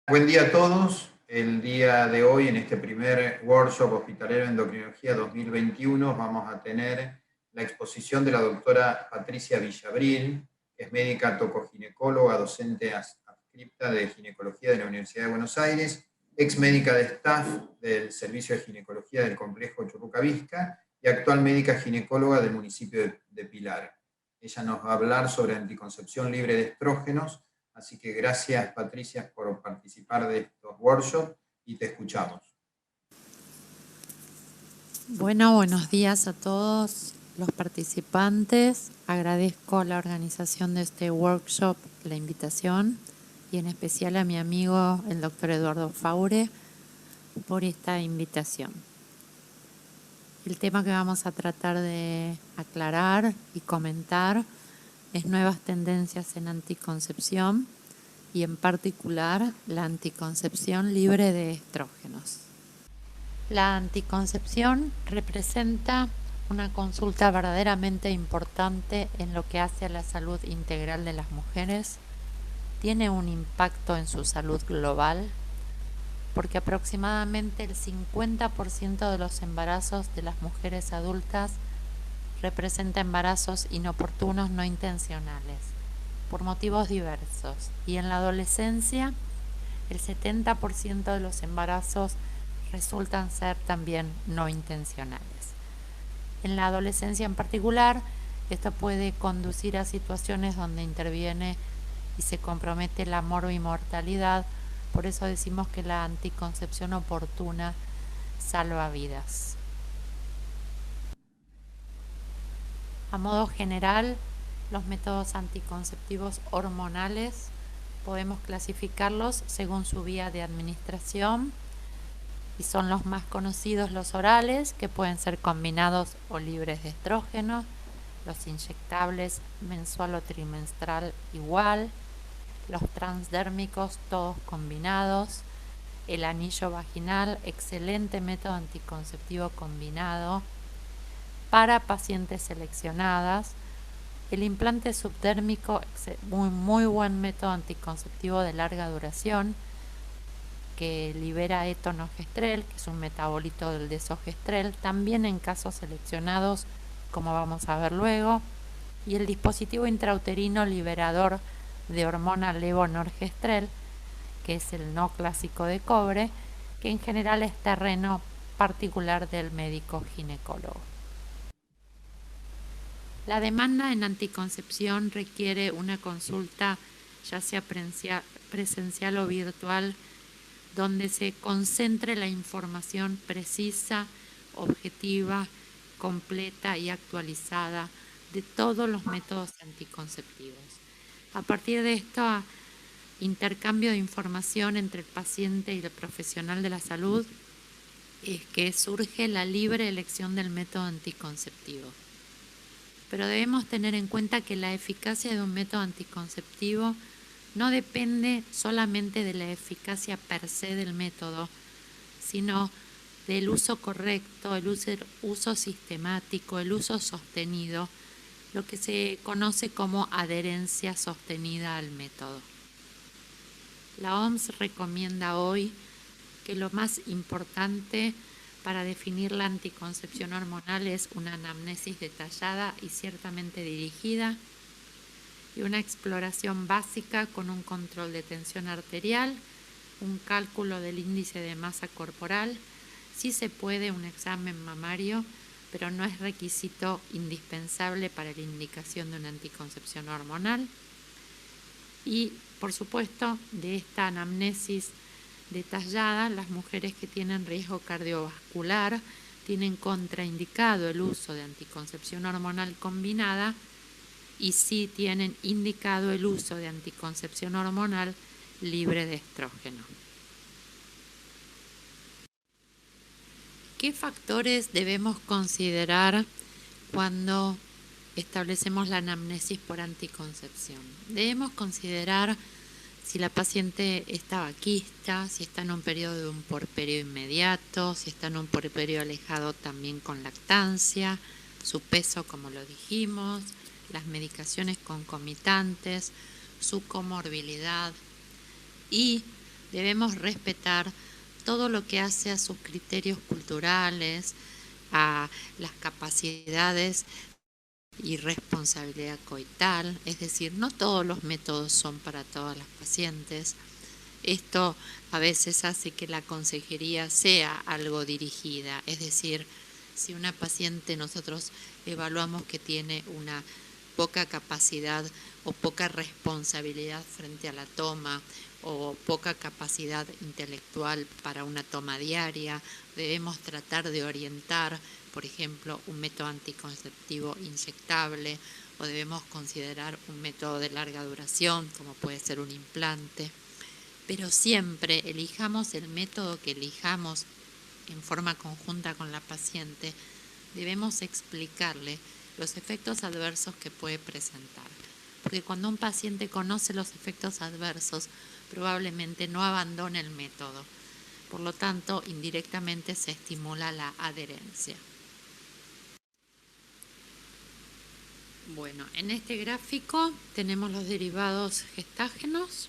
Buen día a todos. El día de hoy, en este primer workshop hospitalero endocrinología 2021, vamos a tener la exposición de la doctora Patricia Villabril, que es médica tocoginecóloga, docente adscripta de ginecología de la Universidad de Buenos Aires, ex médica de staff del Servicio de Ginecología del Complejo Churruca y actual médica ginecóloga del municipio de Pilar. Ella nos va a hablar sobre anticoncepción libre de estrógenos. Así que gracias, Patricia, por participar de estos workshops y te escuchamos. Bueno, buenos días a todos los participantes. Agradezco la organización de este workshop, la invitación, y en especial a mi amigo, el doctor Eduardo Faure, por esta invitación. El tema que vamos a tratar de aclarar y comentar es nuevas tendencias en anticoncepción y en particular la anticoncepción libre de estrógenos. La anticoncepción representa una consulta verdaderamente importante en lo que hace a la salud integral de las mujeres. Tiene un impacto en su salud global porque aproximadamente el 50% de los embarazos de las mujeres adultas representa embarazos inoportunos no intencionales por motivos diversos, y en la adolescencia el 70% de los embarazos resultan ser también no intencionales. En la adolescencia en particular, esto puede conducir a situaciones donde interviene y se compromete la morbimortalidad. Por eso decimos que la anticoncepción oportuna salva vidas. A modo general, los métodos anticonceptivos hormonales podemos clasificarlos según su vía de administración, y son los más conocidos los orales, que pueden ser combinados o libres de estrógeno, los inyectables mensual o trimestral igual, los transdérmicos todos combinados, el anillo vaginal, excelente método anticonceptivo combinado para pacientes seleccionadas, el implante subdérmico, muy buen método anticonceptivo de larga duración, que libera etonogestrel, que es un metabolito del desogestrel, también en casos seleccionados, como vamos a ver luego, y el dispositivo intrauterino liberador de hormona levonorgestrel, que es el no clásico de cobre, que en general es terreno particular del médico ginecólogo. La demanda en anticoncepción requiere una consulta, ya sea presencial o virtual, donde se concentre la información precisa, objetiva, completa y actualizada de todos los métodos anticonceptivos. A partir de esto, intercambio de información entre el paciente y el profesional de la salud, es que surge la libre elección del método anticonceptivo. Pero debemos tener en cuenta que la eficacia de un método anticonceptivo no depende solamente de la eficacia per se del método, sino del uso correcto, el uso sistemático, el uso sostenido, lo que se conoce como adherencia sostenida al método. La OMS recomienda hoy que lo más importante para definir la anticoncepción hormonal es una anamnesis detallada y ciertamente dirigida, y una exploración básica con un control de tensión arterial, un cálculo del índice de masa corporal. Sí se puede un examen mamario, pero no es requisito indispensable para la indicación de una anticoncepción hormonal. Y, por supuesto, de esta anamnesis detallada, las mujeres que tienen riesgo cardiovascular tienen contraindicado el uso de anticoncepción hormonal combinada, y sí tienen indicado el uso de anticoncepción hormonal libre de estrógeno. ¿Qué factores debemos considerar cuando establecemos la anamnesis por anticoncepción? Debemos considerar si la paciente está vaquista, si está en un periodo de un porperio inmediato, si está en un porperio alejado también con lactancia, su peso, como lo dijimos, las medicaciones concomitantes, su comorbilidad, y Debemos respetar todo lo que hace a sus criterios culturales, a las capacidades y responsabilidad coital, es decir, no todos los métodos son para todas las pacientes. Esto a veces hace que la consejería sea algo dirigida, es decir, si una paciente nosotros evaluamos que tiene una poca capacidad o poca responsabilidad frente a la toma o poca capacidad intelectual para una toma diaria, debemos tratar de orientar, por ejemplo, un método anticonceptivo inyectable, o debemos considerar un método de larga duración, como puede ser un implante. Pero siempre elijamos el método que elijamos en forma conjunta con la paciente, debemos explicarle los efectos adversos que puede presentar. Porque cuando un paciente conoce los efectos adversos, probablemente no abandone el método. Por lo tanto, indirectamente se estimula la adherencia. Bueno, en este gráfico tenemos los derivados gestágenos.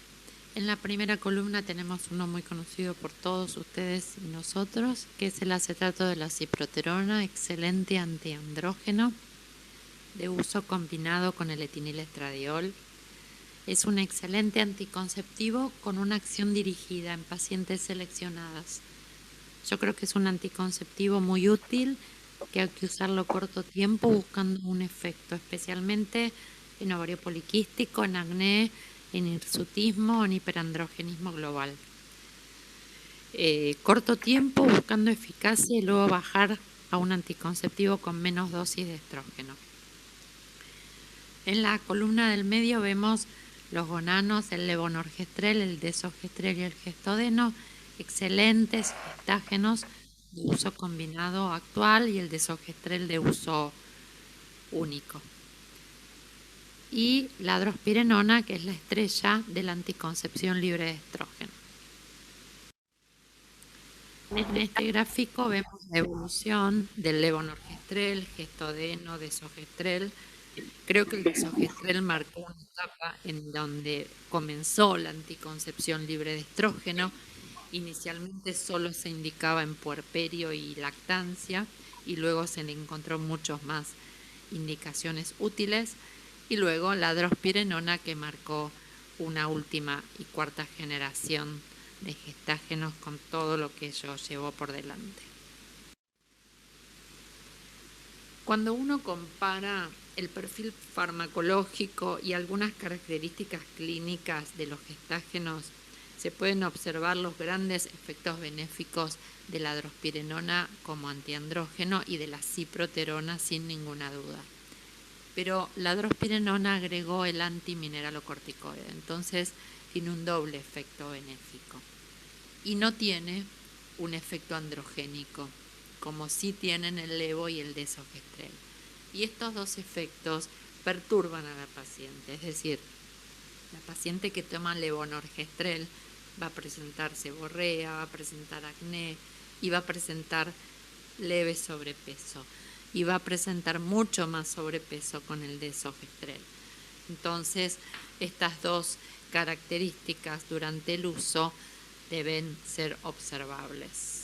En la primera columna tenemos uno muy conocido por todos ustedes y nosotros, que es el acetato de la ciproterona, excelente antiandrógeno, de uso combinado con el etinilestradiol. Es un excelente anticonceptivo con una acción dirigida en pacientes seleccionadas. Yo creo que es un anticonceptivo muy útil, que hay que usarlo corto tiempo buscando un efecto, especialmente en ovario poliquístico, en acné, en hirsutismo o en hiperandrogenismo global. Corto tiempo buscando eficacia y luego bajar a un anticonceptivo con menos dosis de estrógeno. En la columna del medio vemos los gonanos, el levonorgestrel, el desogestrel y el gestodeno, excelentes gestágenos de uso combinado actual y el desogestrel de uso único. Y la drospirenona, que es la estrella de la anticoncepción libre de estrógeno. En este gráfico vemos la evolución del levonorgestrel, gestodeno, desogestrel. Creo que el desogestrel marcó una etapa en donde comenzó la anticoncepción libre de estrógeno. Inicialmente solo se indicaba en puerperio y lactancia y luego se le encontró muchas más indicaciones útiles, y luego la drospirenona, que marcó una última y cuarta generación de gestágenos con todo lo que ello llevó por delante. Cuando uno compara el perfil farmacológico y algunas características clínicas de los gestágenos, se pueden observar los grandes efectos benéficos de la drospirenona como antiandrógeno y de la ciproterona sin ninguna duda. Pero la drospirenona agregó el antimineralocorticoide, entonces tiene un doble efecto benéfico. Y no tiene un efecto androgénico, como sí tienen el levo y el desogestrel. Y estos dos efectos perturban a la paciente, es decir, la paciente que toma levonorgestrel va a presentar seborrea, va a presentar acné y va a presentar leve sobrepeso y va a presentar mucho más sobrepeso con el desogestrel. Entonces, estas dos características durante el uso deben ser observables.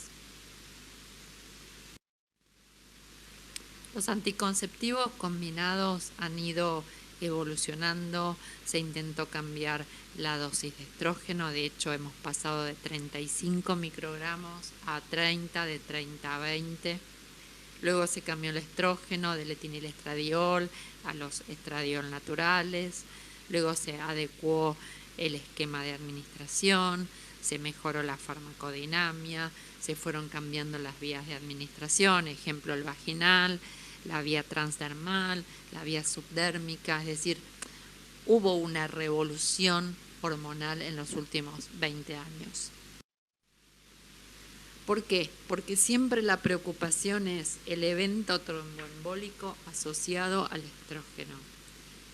Los anticonceptivos combinados han ido evolucionando, se intentó cambiar la dosis de estrógeno, de hecho hemos pasado de 35 microgramos a 30, de 30 a 20. Luego se cambió el estrógeno del etinilestradiol a los estradiol naturales, luego se adecuó el esquema de administración, se mejoró la farmacodinamia, se fueron cambiando las vías de administración, ejemplo el vaginal, la vía transdermal, la vía subdérmica, es decir, hubo una revolución hormonal en los últimos 20 años. ¿Por qué? Porque siempre la preocupación es el evento tromboembólico asociado al estrógeno.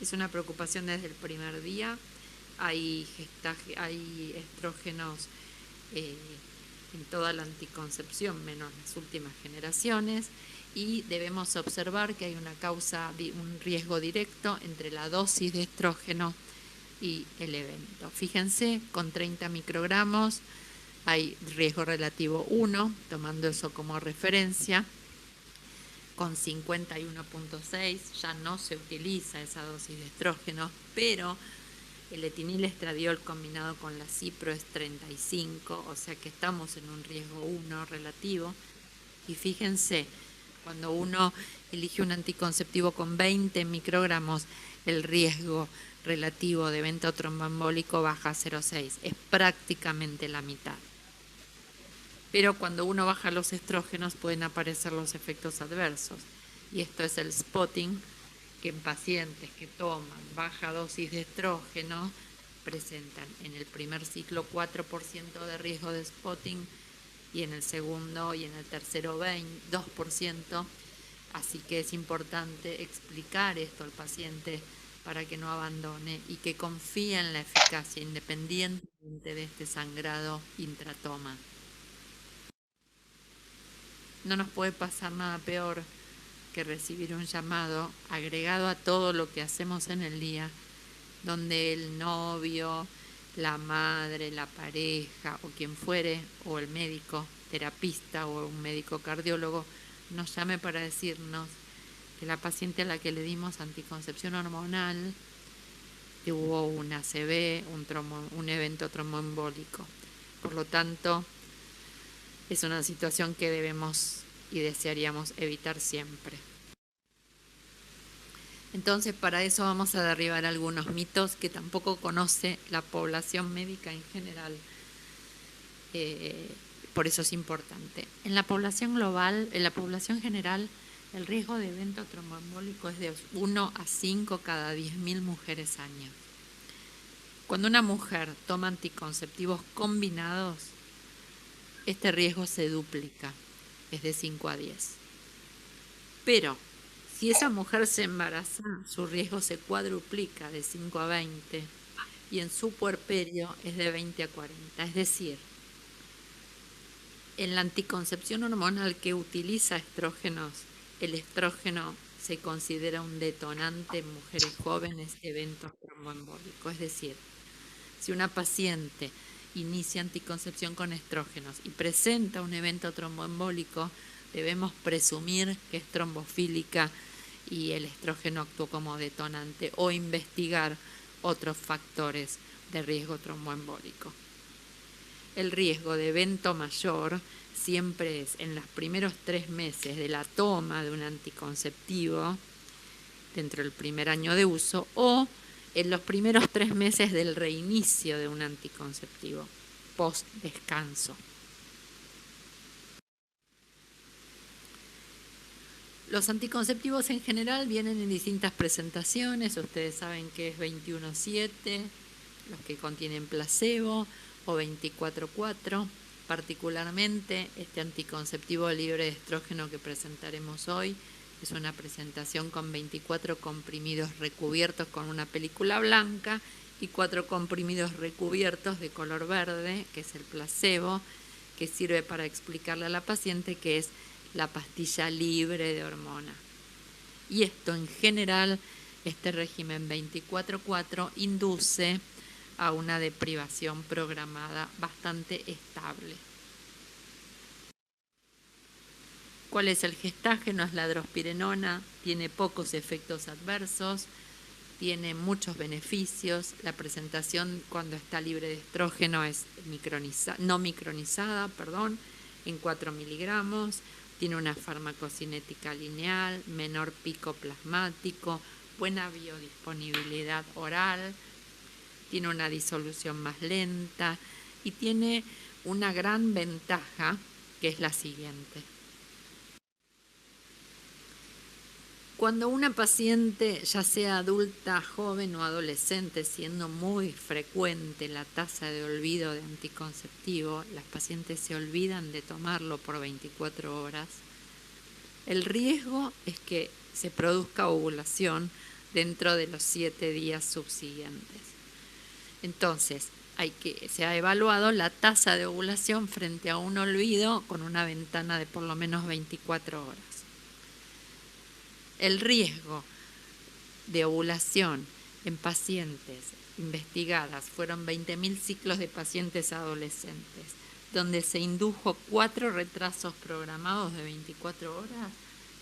Es una preocupación desde el primer día. Hay estrógenos en toda la anticoncepción, menos las últimas generaciones, y debemos observar que hay una causa, un riesgo directo entre la dosis de estrógeno y el evento. Fíjense, con 30 microgramos hay riesgo relativo 1, tomando eso como referencia. Con 51.6 ya no se utiliza esa dosis de estrógeno, pero el etinilestradiol combinado con la cipro es 35, o sea que estamos en un riesgo 1 relativo. Y fíjense, cuando uno elige un anticonceptivo con 20 microgramos, el riesgo relativo de evento tromboembólico baja a 0,6, es prácticamente la mitad. Pero cuando uno baja los estrógenos pueden aparecer los efectos adversos. Y esto es el spotting, que en pacientes que toman baja dosis de estrógeno presentan en el primer ciclo 4% de riesgo de spotting y en el segundo y en el tercero 2%. Así que es importante explicar esto al paciente para que no abandone y que confíe en la eficacia independientemente de este sangrado intratoma. No nos puede pasar nada peor que recibir un llamado agregado a todo lo que hacemos en el día, donde el novio, la madre, la pareja o quien fuere, o el médico, terapista o un médico cardiólogo, nos llame para decirnos que la paciente a la que le dimos anticoncepción hormonal tuvo un ACV, un evento tromboembólico. Por lo tanto, es una situación que debemos y desearíamos evitar siempre. Entonces, para eso vamos a derribar algunos mitos que tampoco conoce la población médica en general. Por eso es importante. En la población global, en la población general, el riesgo de evento tromboembólico es de 1 a 5 cada 10.000 mujeres año. Cuando una mujer toma anticonceptivos combinados, este riesgo se duplica, es de 5 a 10. Pero si esa mujer se embaraza, su riesgo se cuadruplica de 5 a 20 y en su puerperio es de 20 a 40. Es decir, en la anticoncepción hormonal que utiliza estrógenos, el estrógeno se considera un detonante en mujeres jóvenes de eventos tromboembólicos. Es decir, si una paciente inicia anticoncepción con estrógenos y presenta un evento tromboembólico, debemos presumir que es trombofílica y el estrógeno actuó como detonante o investigar otros factores de riesgo tromboembólico. El riesgo de evento mayor siempre es en los primeros 3 meses de la toma de un anticonceptivo dentro del primer año de uso o en los primeros 3 meses del reinicio de un anticonceptivo post descanso. Los anticonceptivos en general vienen en distintas presentaciones. Ustedes saben que es 21-7, los que contienen placebo, o 24-4. Particularmente, este anticonceptivo libre de estrógeno que presentaremos hoy es una presentación con 24 comprimidos recubiertos con una película blanca y 4 comprimidos recubiertos de color verde, que es el placebo, que sirve para explicarle a la paciente que es la pastilla libre de hormona. Y esto en general, este régimen 24-4 induce a una deprivación programada bastante estable. ¿Cuál es el gestágeno? Es la drospirenona, tiene pocos efectos adversos, tiene muchos beneficios. La presentación cuando está libre de estrógeno es no micronizada, en 4 miligramos. Tiene una farmacocinética lineal, menor pico plasmático, buena biodisponibilidad oral, tiene una disolución más lenta y tiene una gran ventaja que es la siguiente. Cuando una paciente, ya sea adulta, joven o adolescente, siendo muy frecuente la tasa de olvido de anticonceptivo, las pacientes se olvidan de tomarlo por 24 horas, el riesgo es que se produzca ovulación dentro de los 7 días subsiguientes. Entonces, se ha evaluado la tasa de ovulación frente a un olvido con una ventana de por lo menos 24 horas. El riesgo de ovulación En pacientes investigadas fueron 20.000 ciclos de pacientes adolescentes, donde se indujo 4 retrasos programados de 24 horas,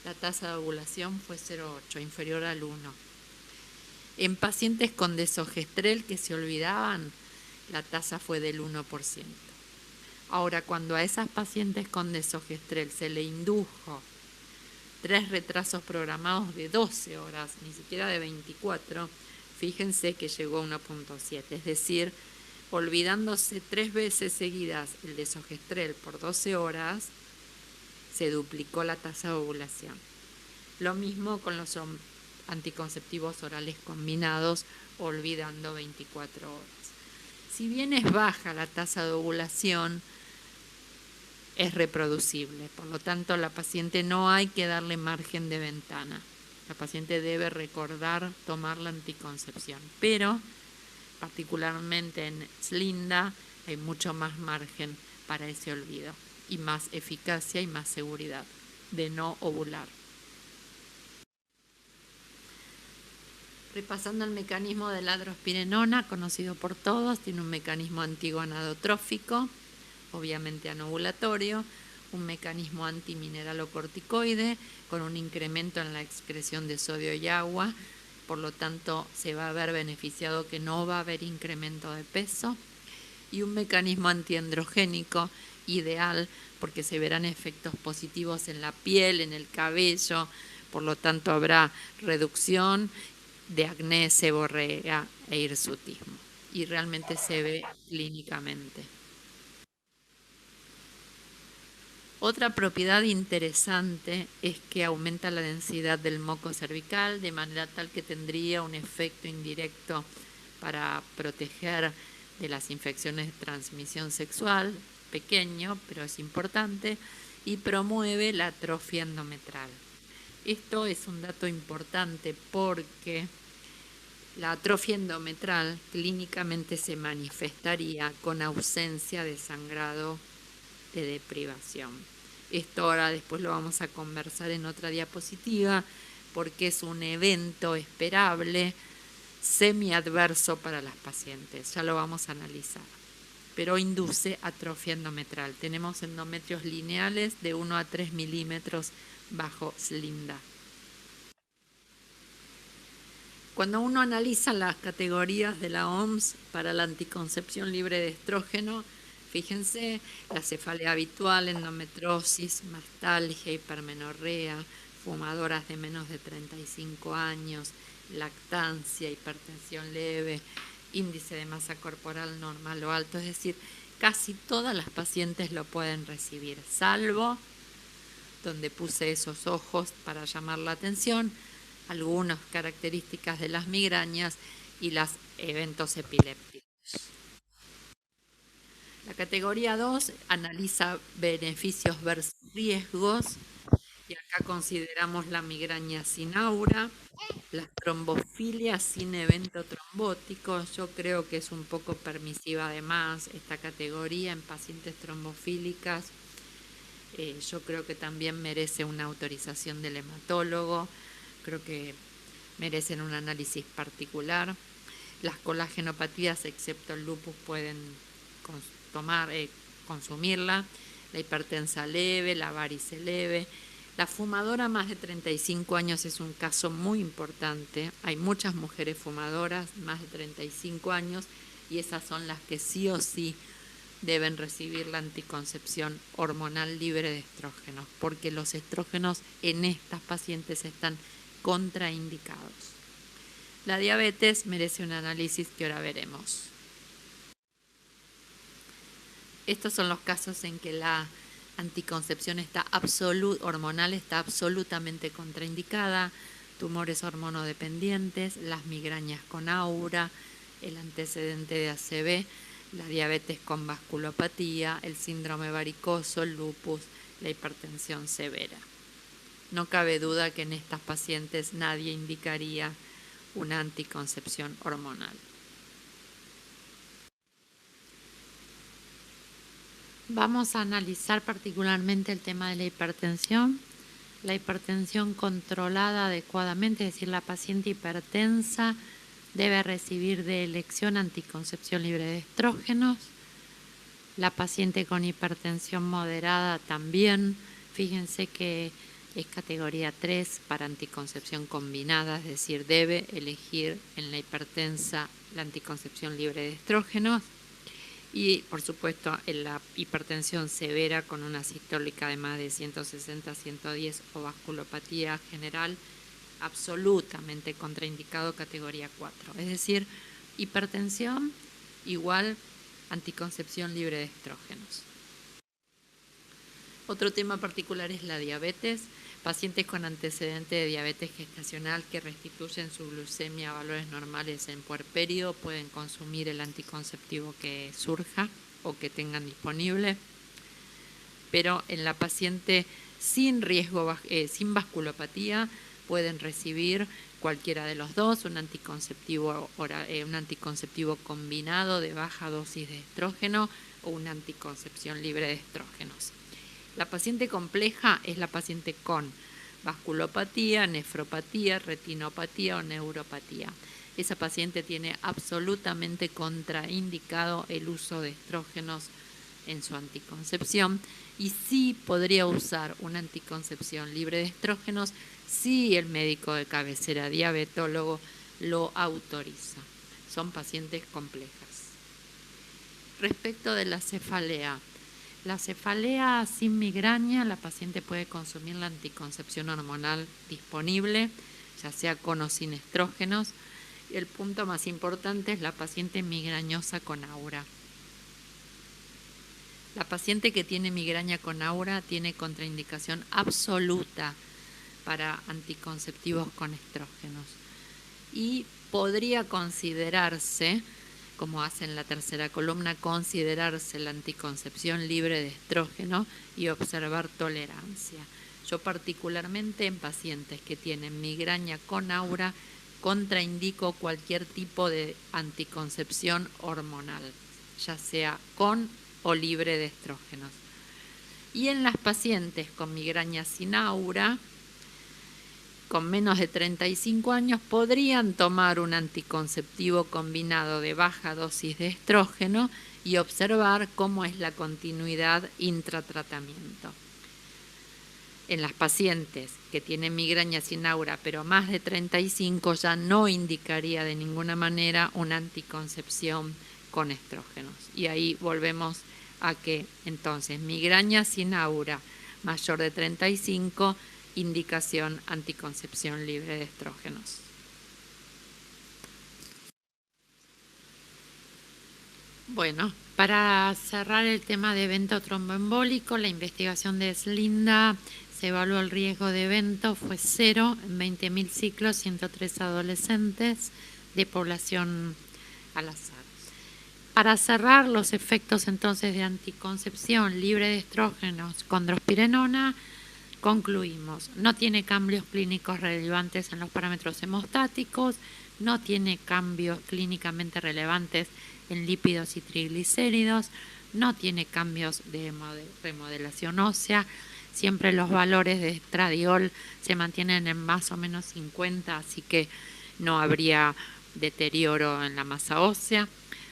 la tasa de ovulación fue 0,8, inferior al 1. En pacientes con desogestrel que se olvidaban, la tasa fue del 1%. Ahora, cuando a esas pacientes con desogestrel se le indujo 3 retrasos programados de 12 horas, ni siquiera de 24, fíjense que llegó a 1,7, es decir, olvidándose 3 veces seguidas el desogestrel por 12 horas, se duplicó la tasa de ovulación. Lo mismo con los anticonceptivos orales combinados, olvidando 24 horas. Si bien es baja la tasa de ovulación, es reproducible. Por lo tanto, la paciente no hay que darle margen de ventana. La paciente debe recordar tomar la anticoncepción. Pero, particularmente en Slinda, hay mucho más margen para ese olvido y más eficacia y más seguridad de no ovular. Repasando el mecanismo de la drospirenona, conocido por todos, tiene un mecanismo antigonadotrófico, obviamente anovulatorio, un mecanismo antimineralocorticoide con un incremento en la excreción de sodio y agua, por lo tanto se va a ver beneficiado que no va a haber incremento de peso, y un mecanismo antiandrogénico ideal porque se verán efectos positivos en la piel, en el cabello, por lo tanto habrá reducción de acné, seborrea e hirsutismo, y realmente se ve clínicamente. Otra propiedad interesante es que aumenta la densidad del moco cervical, de manera tal que tendría un efecto indirecto para proteger de las infecciones de transmisión sexual, pequeño, pero es importante, y promueve la atrofia endometrial. Esto es un dato importante porque la atrofia endometrial clínicamente se manifestaría con ausencia de sangrado de deprivación. Esto ahora después lo vamos a conversar en otra diapositiva porque es un evento esperable semiadverso para las pacientes, ya lo vamos a analizar, pero induce atrofia endometrial. Tenemos endometrios lineales de 1 a 3 milímetros bajo Slinda. Cuando uno analiza las categorías de la OMS para la anticoncepción libre de estrógeno, fíjense, la cefalea habitual, endometriosis, mastalgia, hipermenorrea, fumadoras de menos de 35 años, lactancia, hipertensión leve, índice de masa corporal normal o alto, es decir, casi todas las pacientes lo pueden recibir, salvo donde puse esos ojos para llamar la atención, algunas características de las migrañas y los eventos epilépticos. La categoría 2 analiza beneficios versus riesgos y acá consideramos la migraña sin aura, las trombofilias sin evento trombótico. Yo creo que es un poco permisiva además esta categoría en pacientes trombofílicas. Yo creo que también merece una autorización del hematólogo, creo que merecen un análisis particular. Las colagenopatías, excepto el lupus, pueden consumirla, la hipertensa leve, la varice leve. La fumadora más de 35 años es un caso muy importante. Hay muchas mujeres fumadoras más de 35 años y esas son las que sí o sí deben recibir la anticoncepción hormonal libre de estrógenos, porque los estrógenos en estas pacientes están contraindicados. La diabetes merece un análisis que ahora veremos. Estos son los casos en que la anticoncepción hormonal está absolutamente contraindicada, tumores hormonodependientes, las migrañas con aura, el antecedente de ACV, la diabetes con vasculopatía, el síndrome varicoso, el lupus, la hipertensión severa. No cabe duda que en estas pacientes nadie indicaría una anticoncepción hormonal. Vamos a analizar particularmente el tema de la hipertensión controlada adecuadamente, es decir, la paciente hipertensa debe recibir de elección anticoncepción libre de estrógenos. La paciente con hipertensión moderada también, fíjense que es categoría 3 para anticoncepción combinada, es decir, debe elegir en la hipertensa la anticoncepción libre de estrógenos. Y, por supuesto, en la hipertensión severa con una sistólica de más de 160-110 o vasculopatía general, absolutamente contraindicado categoría 4. Es decir, hipertensión igual anticoncepción libre de estrógenos. Otro tema particular es la diabetes. Pacientes con antecedente de diabetes gestacional que restituyen su glucemia a valores normales en puerperio pueden consumir el anticonceptivo que surja o que tengan disponible. Pero en la paciente sin riesgo, sin vasculopatía, pueden recibir cualquiera de los dos, un anticonceptivo combinado de baja dosis de estrógeno o una anticoncepción libre de estrógenos. La paciente compleja es la paciente con vasculopatía, nefropatía, retinopatía o neuropatía. Esa paciente tiene absolutamente contraindicado el uso de estrógenos en su anticoncepción y sí podría usar una anticoncepción libre de estrógenos si el médico de cabecera diabetólogo lo autoriza. Son pacientes complejas. Respecto de la cefalea sin migraña, la paciente puede consumir la anticoncepción hormonal disponible, ya sea con o sin estrógenos. El punto más importante es la paciente migrañosa con aura. La paciente que tiene migraña con aura tiene contraindicación absoluta para anticonceptivos con estrógenos y podría considerarse, como hace en la tercera columna, considerarse la anticoncepción libre de estrógeno y observar tolerancia. Yo particularmente en pacientes que tienen migraña con aura contraindico cualquier tipo de anticoncepción hormonal, ya sea con o libre de estrógenos. Y en las pacientes con migraña sin aura, con menos de 35 años, podrían tomar un anticonceptivo combinado de baja dosis de estrógeno y observar cómo es la continuidad intratratamiento. En las pacientes que tienen migraña sin aura, pero más de 35, ya no indicaría de ninguna manera una anticoncepción con estrógenos. Y ahí volvemos a que entonces migraña sin aura mayor de 35, indicación anticoncepción libre de estrógenos. Bueno, para cerrar el tema de evento tromboembólico, la investigación de SLINDA se evaluó el riesgo de evento, fue 0 en 20.000 ciclos, 103 adolescentes de población al azar. Para cerrar los efectos entonces de anticoncepción libre de estrógenos con drospirenona, concluimos, no tiene cambios clínicos relevantes en los parámetros hemostáticos, no tiene cambios clínicamente relevantes en lípidos y triglicéridos, no tiene cambios de remodelación ósea, siempre los valores de estradiol se mantienen en más o menos 50, así que no habría deterioro en la masa ósea,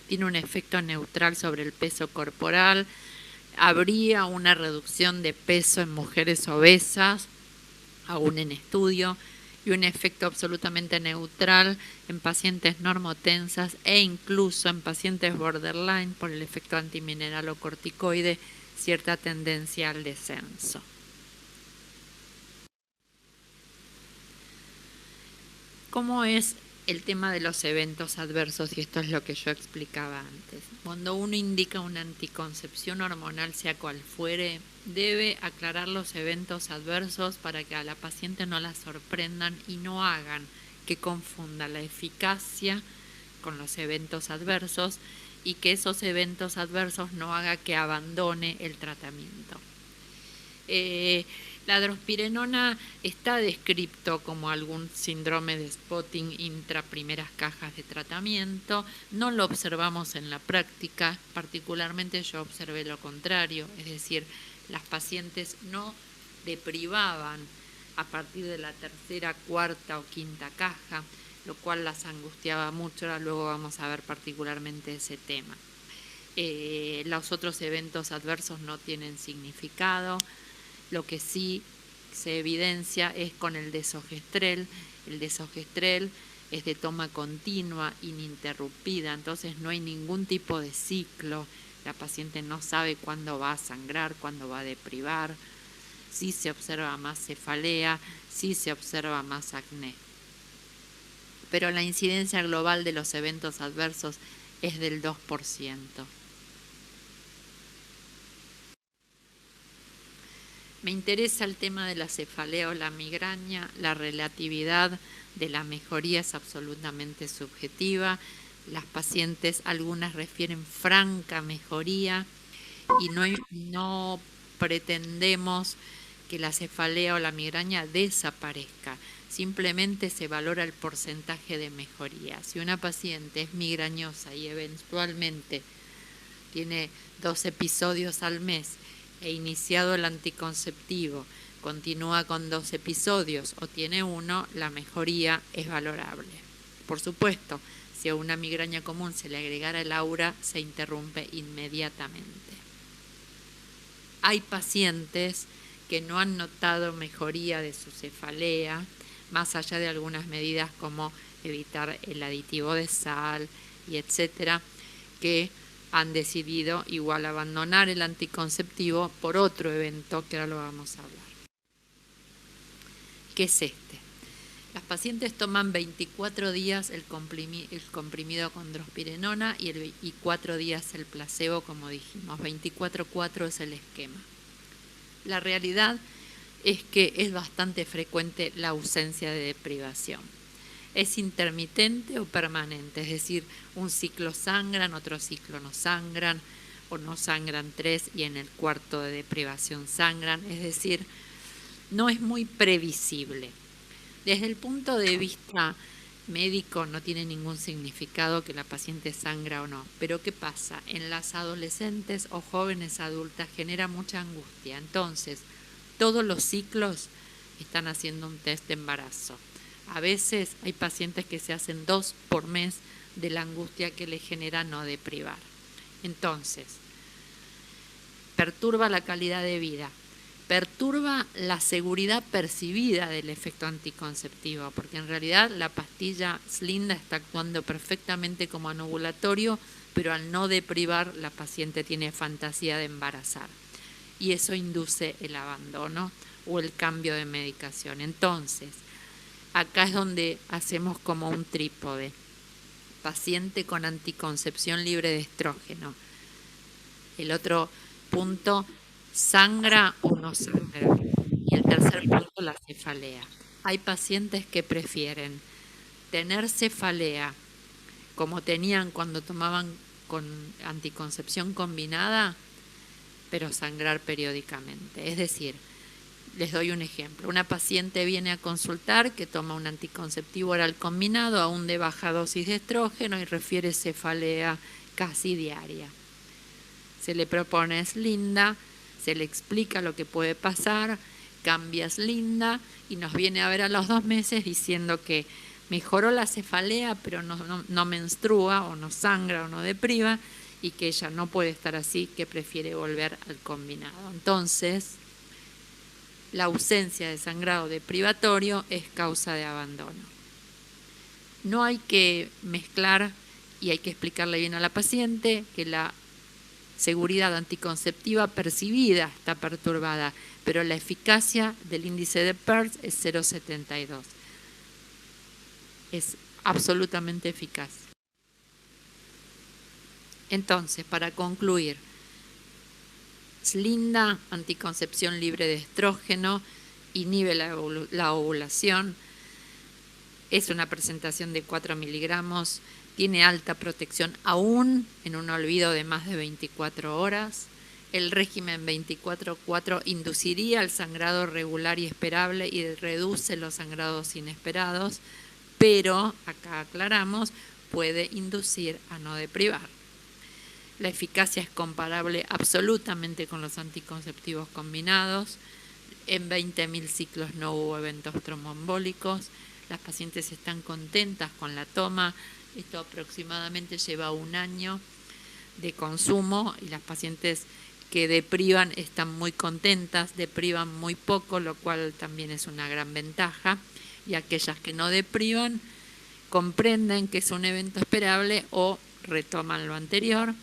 tiene un efecto neutral sobre el peso corporal, habría una reducción de peso en mujeres obesas, aún en estudio, y un efecto absolutamente neutral en pacientes normotensas e incluso en pacientes borderline por el efecto antimineralocorticoide, cierta tendencia al descenso. ¿Cómo es el tema de los eventos adversos? Y esto es lo que yo explicaba antes. Cuando uno indica una anticoncepción hormonal, sea cual fuere, debe aclarar los eventos adversos para que a la paciente no la sorprendan y no hagan que confunda la eficacia con los eventos adversos y que esos eventos adversos no haga que abandone el tratamiento. La drospirenona está descrito como algún síndrome de spotting intra primeras cajas de tratamiento. No lo observamos en la práctica, particularmente yo observé lo contrario, es decir, las pacientes no deprivaban a partir de la tercera, cuarta o quinta caja. lo cual las angustiaba mucho. Ahora luego vamos a ver particularmente ese tema. Los otros eventos adversos no tienen significado. Lo que sí se evidencia es con el desogestrel. El desogestrel es de toma continua, ininterrumpida, entonces no hay ningún tipo de ciclo. La paciente no sabe cuándo va a sangrar, cuándo va a deprivar. Sí se observa más cefalea, sí se observa más acné. Pero la incidencia global de los eventos adversos es del 2%. Me interesa el tema de la cefalea o la migraña. La relatividad de la mejoría es absolutamente subjetiva. Las pacientes, algunas refieren franca mejoría y no pretendemos que la cefalea o la migraña desaparezca. Simplemente se valora el porcentaje de mejoría. Si una paciente es migrañosa y eventualmente tiene 2 episodios al mes e iniciado el anticonceptivo, continúa con 2 episodios o tiene 1, la mejoría es valorable. Por supuesto, si a una migraña común se le agregara el aura, se interrumpe inmediatamente. Hay pacientes que no han notado mejoría de su cefalea, más allá de algunas medidas como evitar el aditivo de sal y etcétera, que han decidido igual abandonar el anticonceptivo por otro evento que ahora lo vamos a hablar. ¿Qué es este? Las pacientes toman 24 días el comprimido con drospirenona y 4 días el placebo, como dijimos. 24-4 es el esquema. La realidad es que es bastante frecuente la ausencia de deprivación. Es intermitente o permanente, es decir, un ciclo sangran, otro ciclo no sangran, o no sangran 3 y en el cuarto de deprivación sangran, es decir, no es muy previsible. Desde el punto de vista médico no tiene ningún significado que la paciente sangra o no, pero ¿qué pasa? En las adolescentes o jóvenes adultas genera mucha angustia, entonces todos los ciclos están haciendo un test de embarazo. A veces hay pacientes que se hacen 2 por mes de la angustia que le genera no deprivar. Entonces, perturba la calidad de vida, perturba la seguridad percibida del efecto anticonceptivo, porque en realidad la pastilla Slinda está actuando perfectamente como anovulatorio, pero al no deprivar la paciente tiene fantasía de embarazar y eso induce el abandono o el cambio de medicación. Entonces, acá es donde hacemos como un trípode. Paciente con anticoncepción libre de estrógeno. El otro punto, ¿sangra o no sangra? Y el tercer punto, la cefalea. Hay pacientes que prefieren tener cefalea como tenían cuando tomaban con anticoncepción combinada, pero sangrar periódicamente. Es decir, les doy un ejemplo. Una paciente viene a consultar que toma un anticonceptivo oral combinado aún de baja dosis de estrógeno y refiere cefalea casi diaria. Se le propone Slinda, se le explica lo que puede pasar, cambia Slinda y nos viene a ver a los 2 meses diciendo que mejoró la cefalea pero no menstrua o no sangra o no depriva y que ella no puede estar así, que prefiere volver al combinado. Entonces, la ausencia de sangrado deprivatorio es causa de abandono. No hay que mezclar y hay que explicarle bien a la paciente que la seguridad anticonceptiva percibida está perturbada, pero la eficacia del índice de Pearce es 0,72. Es absolutamente eficaz. Entonces, para concluir, Slinda, anticoncepción libre de estrógeno, inhibe la ovulación, es una presentación de 4 miligramos, tiene alta protección aún en un olvido de más de 24 horas. El régimen 24-4 induciría el sangrado regular y esperable y reduce los sangrados inesperados, pero, acá aclaramos, puede inducir a no deprivar. La eficacia es comparable absolutamente con los anticonceptivos combinados. En 20.000 ciclos no hubo eventos tromboembólicos. las pacientes están contentas con la toma. Esto aproximadamente lleva 1 año de consumo y las pacientes que deprivan están muy contentas, deprivan muy poco, lo cual también es una gran ventaja, y aquellas que no deprivan comprenden que es un evento esperable o retoman lo anterior.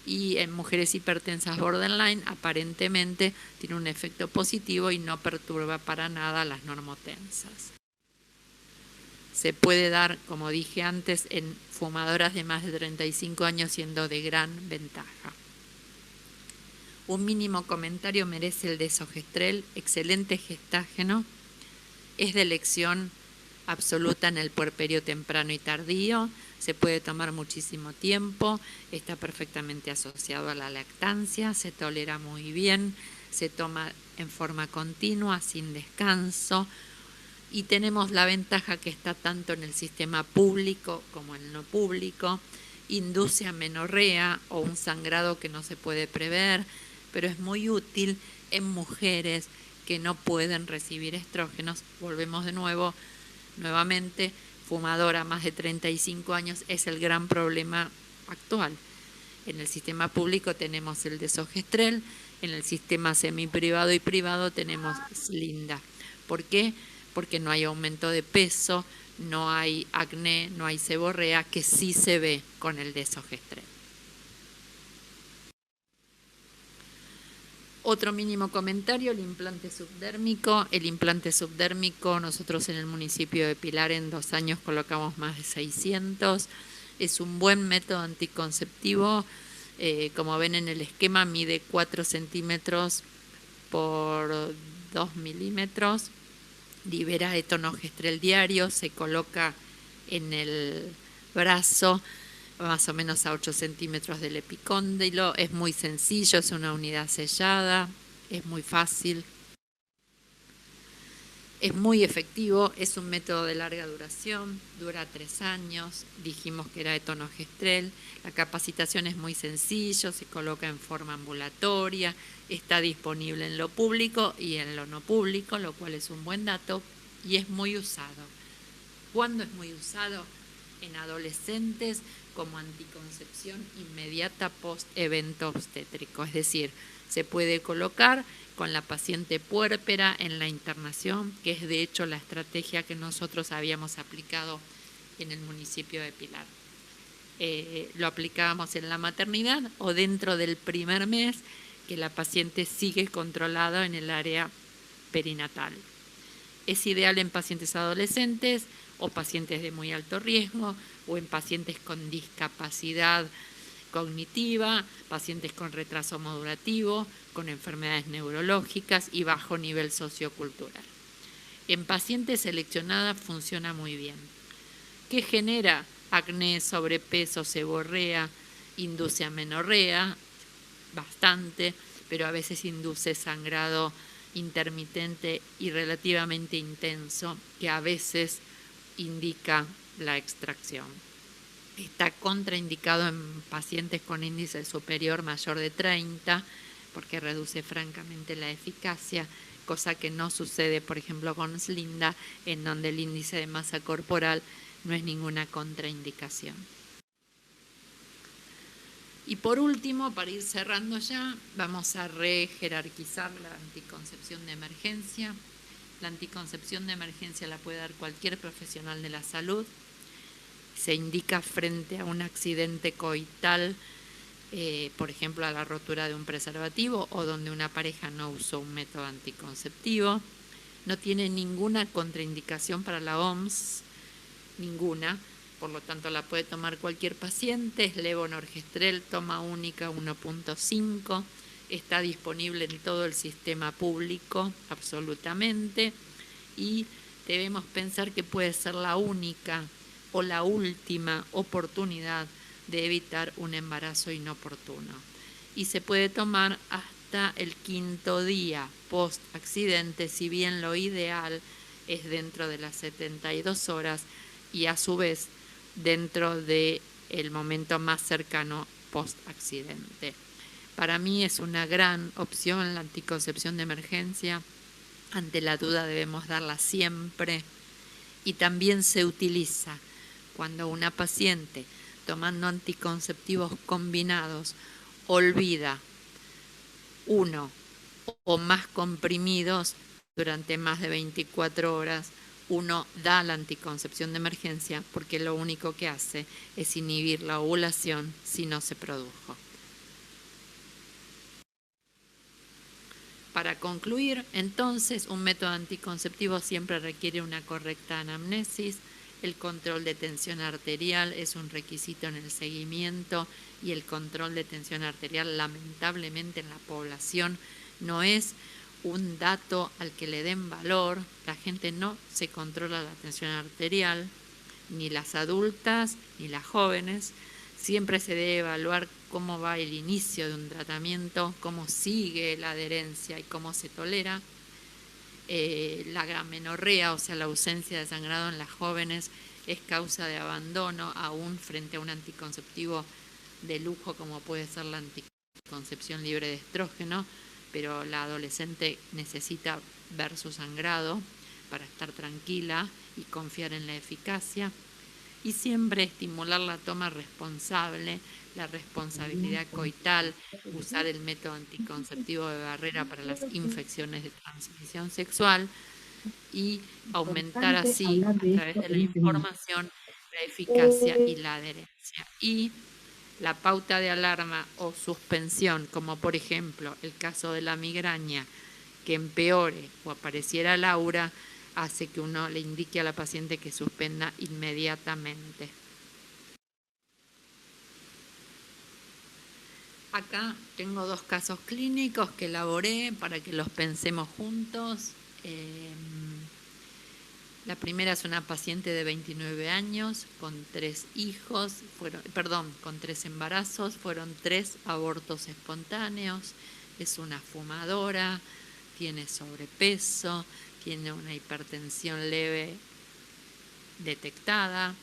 Y en mujeres hipertensas borderline aparentemente tiene un efecto positivo y no perturba para nada las normotensas. Se puede dar, como dije antes, en fumadoras de más de 35 años, siendo de gran ventaja. Un mínimo comentario merece el desogestrel, excelente gestágeno, es de elección absoluta en el puerperio temprano y tardío, se puede tomar muchísimo tiempo, está perfectamente asociado a la lactancia, se tolera muy bien, se toma en forma continua, sin descanso, y tenemos la ventaja que está tanto en el sistema público como en el no público, induce amenorrea o un sangrado que no se puede prever, pero es muy útil en mujeres que no pueden recibir estrógenos. Volvemos nuevamente, fumadora más de 35 años es el gran problema actual. En el sistema público tenemos el desogestrel, en el sistema semiprivado y privado tenemos Slinda. ¿Por qué? Porque no hay aumento de peso, no hay acné, no hay seborrea, que sí se ve con el desogestrel. Otro mínimo comentario, el implante subdérmico. El implante subdérmico, nosotros en el municipio de Pilar en 2 años colocamos más de 600. Es un buen método anticonceptivo. Como ven en el esquema, mide 4 centímetros por 2 milímetros. Libera etonogestrel diario, se coloca en el brazo más o menos a 8 centímetros del epicóndilo, es muy sencillo, es una unidad sellada, es muy fácil, es muy efectivo, es un método de larga duración, dura 3 años, dijimos que era etonogestrel, la capacitación es muy sencillo, se coloca en forma ambulatoria, está disponible en lo público y en lo no público, lo cual es un buen dato, y es muy usado. ¿Cuándo es muy usado? En adolescentes como anticoncepción inmediata post-evento obstétrico, es decir, se puede colocar con la paciente puérpera en la internación, que es de hecho la estrategia que nosotros habíamos aplicado en el municipio de Pilar. Lo aplicábamos en la maternidad o dentro del primer mes que la paciente sigue controlada en el área perinatal. Es ideal en pacientes adolescentes o pacientes de muy alto riesgo o en pacientes con discapacidad cognitiva, pacientes con retraso modulativo, con enfermedades neurológicas y bajo nivel sociocultural. En pacientes seleccionadas funciona muy bien. ¿Qué genera? Acné, sobrepeso, seborrea, induce amenorrea, bastante, pero a veces induce sangrado intermitente y relativamente intenso, que a veces indica la extracción. Está contraindicado en pacientes con índice superior mayor de 30, porque reduce francamente la eficacia, cosa que no sucede, por ejemplo, con Slinda, en donde el índice de masa corporal no es ninguna contraindicación. Y por último, para ir cerrando ya, vamos a rejerarquizar la anticoncepción de emergencia. La anticoncepción de emergencia la puede dar cualquier profesional de la salud. Se indica frente a un accidente coital, por ejemplo, a la rotura de un preservativo o donde una pareja no usó un método anticonceptivo. No tiene ninguna contraindicación para la OMS, ninguna. Por lo tanto, la puede tomar cualquier paciente. Es levonorgestrel, toma única 1.5. Está disponible en todo el sistema público, absolutamente. Y debemos pensar que puede ser la única o la última oportunidad de evitar un embarazo inoportuno. Y se puede tomar hasta el 5.º día post-accidente, si bien lo ideal es dentro de las 72 horas y a su vez dentro del momento más cercano post-accidente. Para mí es una gran opción la anticoncepción de emergencia. Ante la duda debemos darla siempre. Y también se utiliza cuando una paciente tomando anticonceptivos combinados olvida uno o más comprimidos durante más de 24 horas, uno da la anticoncepción de emergencia porque lo único que hace es inhibir la ovulación si no se produjo. Para concluir, entonces, un método anticonceptivo siempre requiere una correcta anamnesis. El control de tensión arterial es un requisito en el seguimiento y el control de tensión arterial, lamentablemente, en la población no es un dato al que le den valor. La gente no se controla la tensión arterial, ni las adultas ni las jóvenes. Siempre se debe evaluar cómo va el inicio de un tratamiento, cómo sigue la adherencia y cómo se tolera. La amenorrea, o sea, la ausencia de sangrado en las jóvenes, es causa de abandono aún frente a un anticonceptivo de lujo como puede ser la anticoncepción libre de estrógeno, pero la adolescente necesita ver su sangrado para estar tranquila y confiar en la eficacia. Y siempre estimular la toma responsable, la responsabilidad coital, usar el método anticonceptivo de barrera para las infecciones de transmisión sexual y aumentar así, a través de la información, la eficacia y la adherencia. Y la pauta de alarma o suspensión, como por ejemplo el caso de la migraña, que empeore o apareciera el aura, hace que uno le indique a la paciente que suspenda inmediatamente. Acá tengo 2 casos clínicos que elaboré para que los pensemos juntos. La primera es una paciente de 29 años con 3 hijos, con 3 embarazos, fueron 3 abortos espontáneos, es una fumadora, tiene sobrepeso, tiene una hipertensión leve detectada,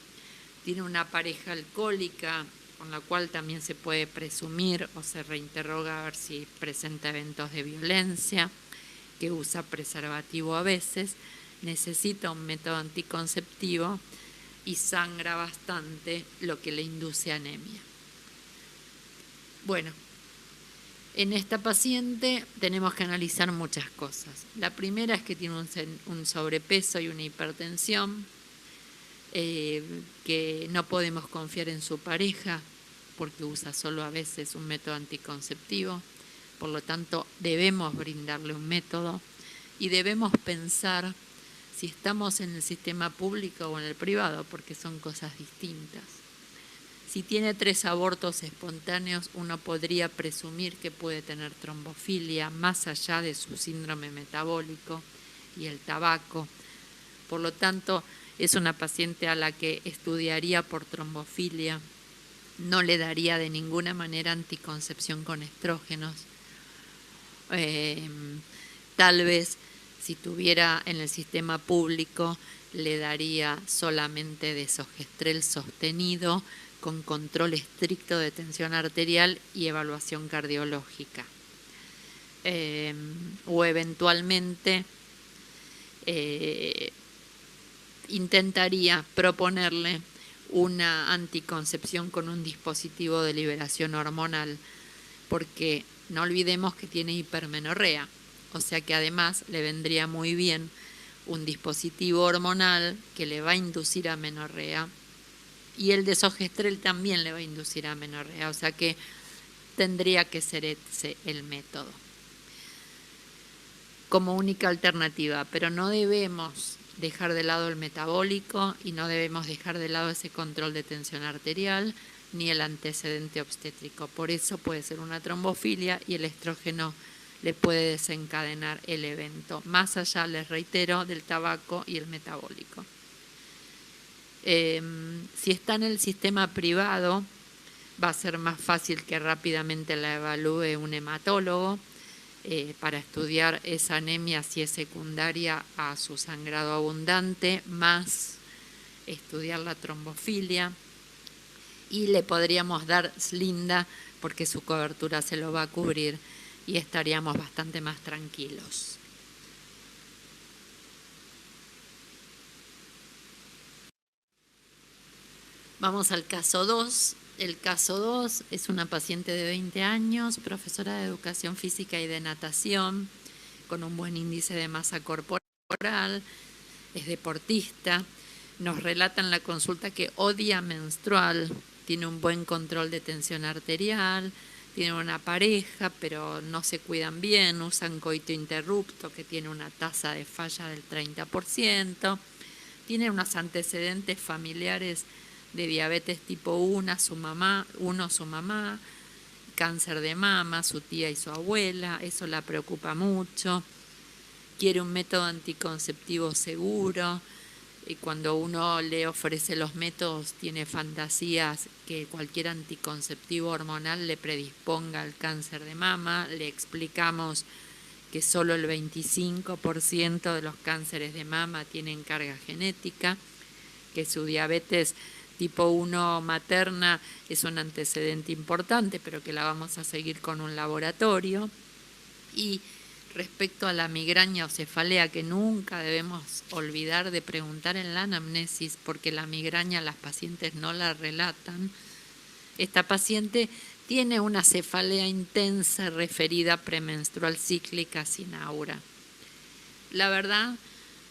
tiene una pareja alcohólica con la cual también se puede presumir o se reinterroga a ver si presenta eventos de violencia, que usa preservativo a veces, necesita un método anticonceptivo y sangra bastante, lo que le induce anemia. Bueno, en esta paciente tenemos que analizar muchas cosas. La primera es que tiene un sobrepeso y una hipertensión, que no podemos confiar en su pareja porque usa solo a veces un método anticonceptivo. Por lo tanto, debemos brindarle un método y debemos pensar si estamos en el sistema público o en el privado, porque son cosas distintas. Si tiene 3 abortos espontáneos, uno podría presumir que puede tener trombofilia más allá de su síndrome metabólico y el tabaco. Por lo tanto, es una paciente a la que estudiaría por trombofilia. No le daría de ninguna manera anticoncepción con estrógenos. Tal vez, si tuviera en el sistema público, le daría solamente desogestrel sostenido con control estricto de tensión arterial y evaluación cardiológica. O eventualmente intentaría proponerle una anticoncepción con un dispositivo de liberación hormonal, porque no olvidemos que tiene hipermenorrea, o sea que además le vendría muy bien un dispositivo hormonal que le va a inducir amenorrea, y el desogestrel también le va a inducir amenorrea, o sea que tendría que ser ese el método como única alternativa, pero no debemos dejar de lado el metabólico y no debemos dejar de lado ese control de tensión arterial ni el antecedente obstétrico. Por eso puede ser una trombofilia y el estrógeno le puede desencadenar el evento, más allá, les reitero, del tabaco y el metabólico. Si está en el sistema privado, va a ser más fácil que rápidamente la evalúe un hematólogo para estudiar esa anemia si es secundaria a su sangrado abundante, más estudiar la trombofilia, y le podríamos dar Slinda porque su cobertura se lo va a cubrir y estaríamos bastante más tranquilos. Vamos al caso 2. El caso 2 es una paciente de 20 años, profesora de educación física y de natación, con un buen índice de masa corporal, es deportista. Nos relata en la consulta que odia menstrual, tiene un buen control de tensión arterial, tiene una pareja, pero no se cuidan bien, usan coito interrupto, que tiene una tasa de falla del 30%, tiene unos antecedentes familiares de diabetes tipo 1, su mamá, cáncer de mama, su tía y su abuela, eso la preocupa mucho, quiere un método anticonceptivo seguro, y cuando uno le ofrece los métodos tiene fantasías que cualquier anticonceptivo hormonal le predisponga al cáncer de mama. Le explicamos que solo el 25% de los cánceres de mama tienen carga genética, que su diabetes tipo 1 materna es un antecedente importante, pero que la vamos a seguir con un laboratorio. Y respecto a la migraña o cefalea, que nunca debemos olvidar de preguntar en la anamnesis, porque la migraña las pacientes no la relatan, esta paciente tiene una cefalea intensa referida premenstrual cíclica sin aura. La verdad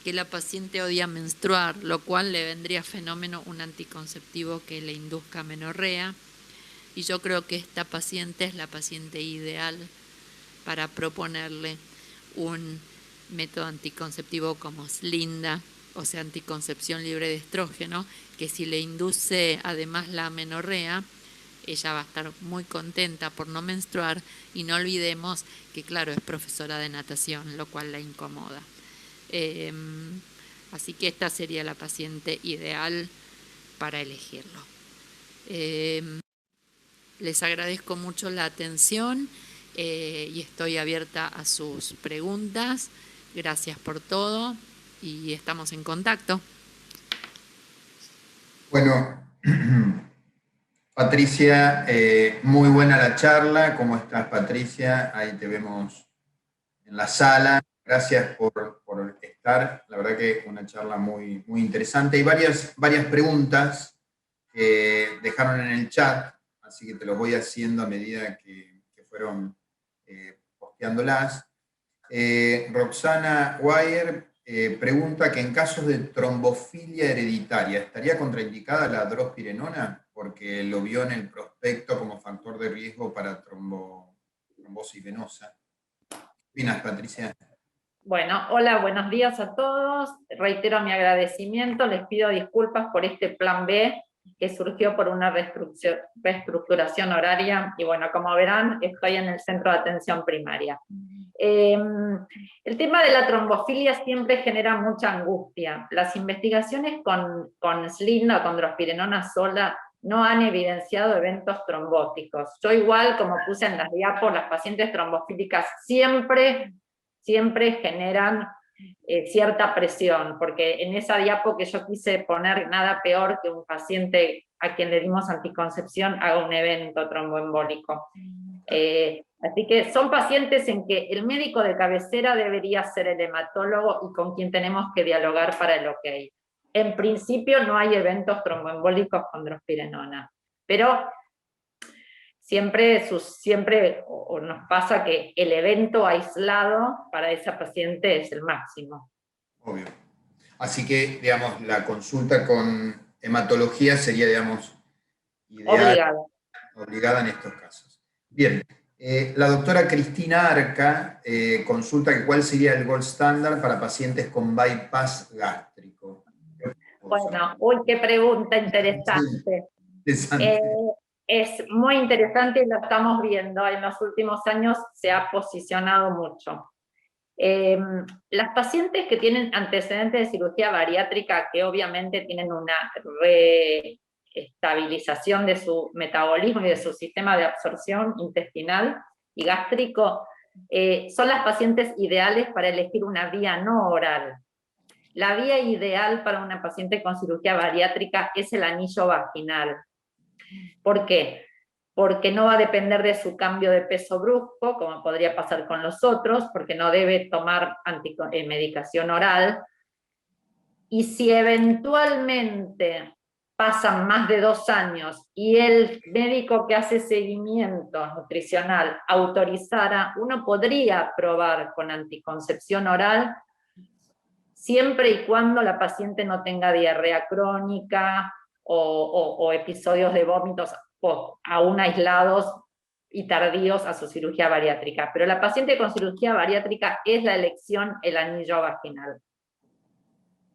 que la paciente odia menstruar, lo cual le vendría fenómeno un anticonceptivo que le induzca amenorrea, y yo creo que esta paciente es la paciente ideal para proponerle un método anticonceptivo como Slinda, o sea, anticoncepción libre de estrógeno, que si le induce además la amenorrea, ella va a estar muy contenta por no menstruar, y no olvidemos que, claro, es profesora de natación, lo cual la incomoda. Así que esta sería la paciente ideal para elegirlo. Les agradezco mucho la atención y estoy abierta a sus preguntas. Gracias por todo y estamos en contacto. Bueno, Patricia, muy buena la charla. ¿Cómo estás, Patricia? Ahí te vemos en la sala. Gracias por estar. La verdad que una charla muy, muy interesante. Hay varias preguntas que dejaron en el chat, así que te los voy haciendo a medida que fueron posteándolas. Roxana Wire pregunta que en casos de trombofilia hereditaria, ¿estaría contraindicada la drospirenona? Porque lo vio en el prospecto como factor de riesgo para trombosis venosa. ¿Qué opinas, Patricia? Bueno, hola, buenos días a todos. Reitero mi agradecimiento. Les pido disculpas por este plan B que surgió por una reestructuración horaria. Y bueno, como verán, estoy en el centro de atención primaria. El tema de la trombofilia siempre genera mucha angustia. Las investigaciones con Slinda o con drospirenona sola no han evidenciado eventos trombóticos. Yo igual, como puse en las diapos, las pacientes trombofílicas siempre generan cierta presión, porque en esa diapo que yo quise poner, nada peor que un paciente a quien le dimos anticoncepción haga un evento tromboembólico. Así que son pacientes en que el médico de cabecera debería ser el hematólogo y con quien tenemos que dialogar para el ok. En principio no hay eventos tromboembólicos con drospirenona, pero siempre nos pasa que el evento aislado para esa paciente es el máximo. Obvio. Así que, digamos, la consulta con hematología sería, digamos, ideal, obligada en estos casos. Bien, la doctora Cristina Arca consulta que cuál sería el gold standard para pacientes con bypass gástrico. Bueno, uy, qué pregunta interesante. Es muy interesante y lo estamos viendo. En los últimos años se ha posicionado mucho. Las pacientes que tienen antecedentes de cirugía bariátrica, que obviamente tienen una reestabilización de su metabolismo y de su sistema de absorción intestinal y gástrico, son las pacientes ideales para elegir una vía no oral. La vía ideal para una paciente con cirugía bariátrica es el anillo vaginal. ¿Por qué? Porque no va a depender de su cambio de peso brusco, como podría pasar con los otros, porque no debe tomar medicación oral. Y si eventualmente pasan más de 2 años y el médico que hace seguimiento nutricional autorizara, uno podría probar con anticoncepción oral siempre y cuando la paciente no tenga diarrea crónica o episodios de vómitos aún aislados y tardíos a su cirugía bariátrica. Pero la paciente con cirugía bariátrica es la elección el anillo vaginal.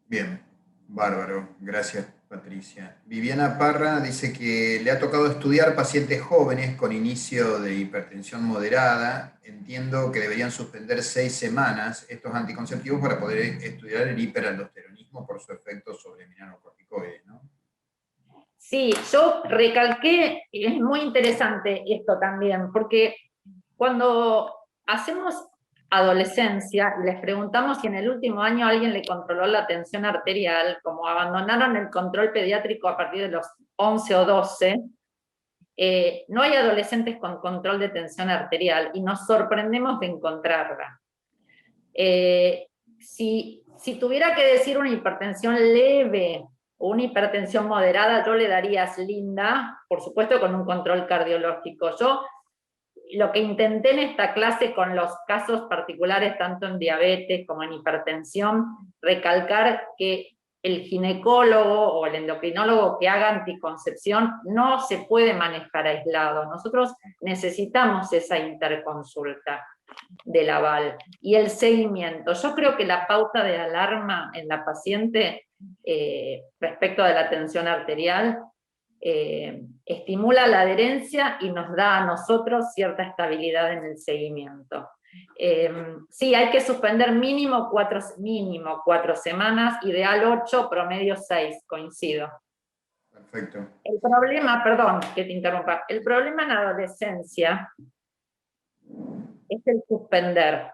Bien, bárbaro. Gracias, Patricia. Viviana Parra dice que le ha tocado estudiar pacientes jóvenes con inicio de hipertensión moderada. Entiendo que deberían suspender 6 semanas estos anticonceptivos para poder estudiar el hiperaldosteronismo por su efecto sobre mineralocorticoides, ¿no? Sí, yo recalqué, y es muy interesante esto también, porque cuando hacemos adolescencia y les preguntamos si en el último año alguien le controló la tensión arterial, como abandonaron el control pediátrico a partir de los 11 o 12, no hay adolescentes con control de tensión arterial y nos sorprendemos de encontrarla. Si tuviera que decir una hipertensión leve o una hipertensión moderada, yo le daría Slinda, por supuesto con un control cardiológico. Yo lo que intenté en esta clase con los casos particulares, tanto en diabetes como en hipertensión, recalcar que el ginecólogo o el endocrinólogo que haga anticoncepción no se puede manejar aislado. Nosotros necesitamos esa interconsulta del aval y el seguimiento. Yo creo que la pauta de alarma en la paciente respecto de la tensión arterial estimula la adherencia y nos da a nosotros cierta estabilidad en el seguimiento. Sí, hay que suspender mínimo 4 semanas, ideal 8, promedio 6, coincido. Perfecto. El problema, perdón que te interrumpa, el problema en la adolescencia es el suspender,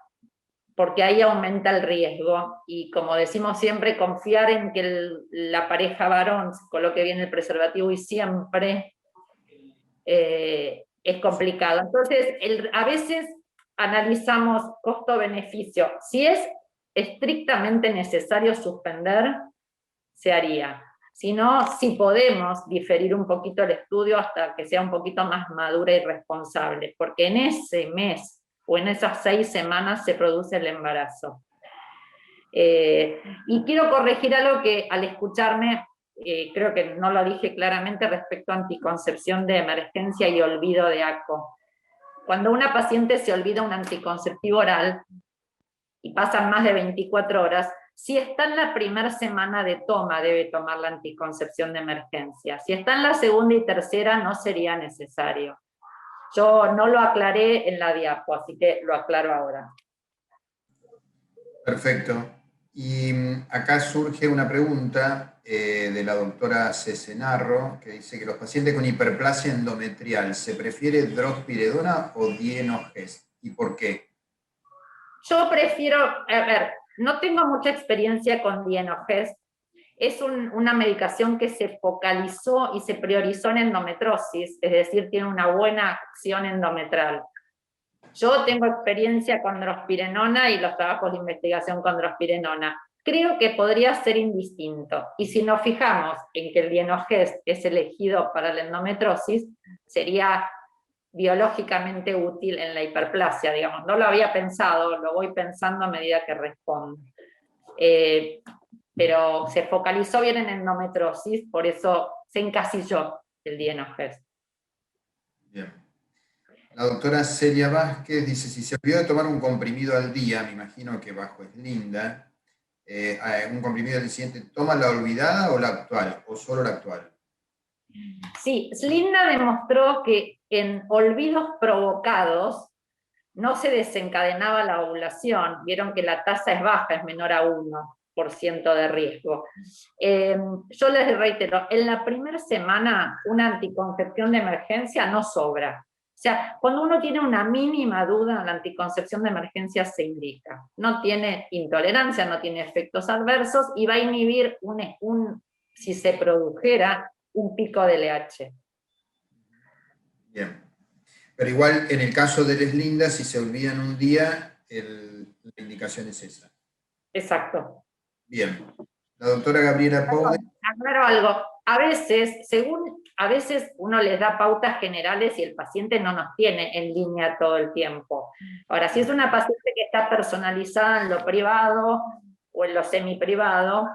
porque ahí aumenta el riesgo, y como decimos siempre, confiar en que la pareja varón se coloque bien el preservativo y siempre es complicado. Entonces, a veces analizamos costo-beneficio. Si es estrictamente necesario suspender, se haría. Si no, si podemos diferir un poquito el estudio hasta que sea un poquito más madura y responsable, porque en ese mes o en esas 6 semanas se produce el embarazo. Y quiero corregir algo que al escucharme, creo que no lo dije claramente respecto a anticoncepción de emergencia y olvido de ACO. Cuando una paciente se olvida un anticonceptivo oral y pasan más de 24 horas, si está en la primera semana de toma, debe tomar la anticoncepción de emergencia. Si está en la segunda y tercera, no sería necesario. Yo no lo aclaré en la diapo, así que lo aclaro ahora. Perfecto. Y acá surge una pregunta de la doctora Cesenarro, que dice que los pacientes con hiperplasia endometrial, ¿se prefiere drospiredona o dienogest? ¿Y por qué? Yo prefiero, a ver, no tengo mucha experiencia con dienogest. Es una medicación que se focalizó y se priorizó en endometriosis, es decir, tiene una buena acción endometrial. Yo tengo experiencia con drospirenona y los trabajos de investigación con drospirenona. Creo que podría ser indistinto. Y si nos fijamos en que el dienogest es elegido para la endometriosis, sería biológicamente útil en la hiperplasia, digamos. No lo había pensado, lo voy pensando a medida que respondo. Pero se focalizó bien en endometriosis, por eso se encasilló el dienogest. Bien. La doctora Celia Vázquez dice, si se olvidó de tomar un comprimido al día, me imagino que bajo Slinda, un comprimido del siguiente, ¿toma la olvidada o la actual? ¿O solo la actual? Sí, Slinda demostró que en olvidos provocados no se desencadenaba la ovulación. Vieron que la tasa es baja, es menor a 1% de riesgo. Yo les reitero, en la primera semana una anticoncepción de emergencia no sobra. O sea, cuando uno tiene una mínima duda, la anticoncepción de emergencia se indica. No tiene intolerancia, no tiene efectos adversos y va a inhibir si se produjera un pico de LH. Bien. Pero igual, en el caso del Slinda, si se olvidan un día, la indicación es esa. Exacto. Bien. La doctora Gabriela Poude. Aclaro algo. a veces uno les da pautas generales y el paciente no nos tiene en línea todo el tiempo. Ahora, si es una paciente que está personalizada en lo privado o en lo semiprivado,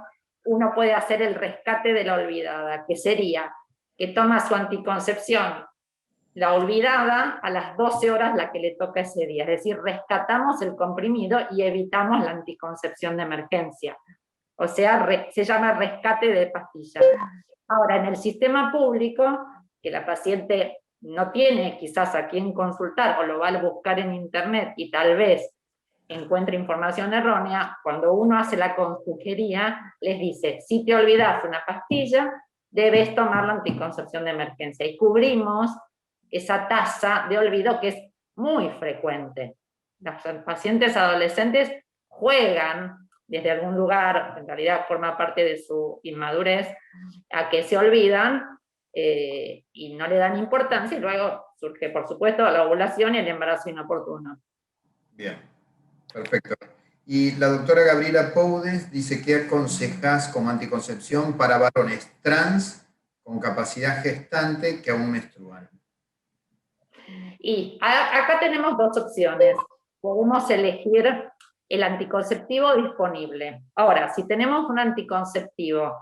uno puede hacer el rescate de la olvidada, que sería que toma su anticoncepción, la olvidada, a las 12 horas la que le toca ese día. Es decir, rescatamos el comprimido y evitamos la anticoncepción de emergencia. O sea, se llama rescate de pastillas. Ahora, en el sistema público, que la paciente no tiene quizás a quién consultar o lo va a buscar en internet y tal vez encuentra información errónea, cuando uno hace la consejería, les dice, si te olvidas una pastilla, debes tomar la anticoncepción de emergencia. Y cubrimos esa tasa de olvido que es muy frecuente. Los pacientes adolescentes juegan desde algún lugar, en realidad forma parte de su inmadurez, a que se olvidan y no le dan importancia, y luego surge, por supuesto, la ovulación y el embarazo inoportuno. Bien, perfecto. Y la doctora Gabriela Poudes dice, ¿qué aconsejas como anticoncepción para varones trans con capacidad gestante que aún menstruan? Y acá tenemos dos opciones. Podemos elegir el anticonceptivo disponible. Ahora, si tenemos un anticonceptivo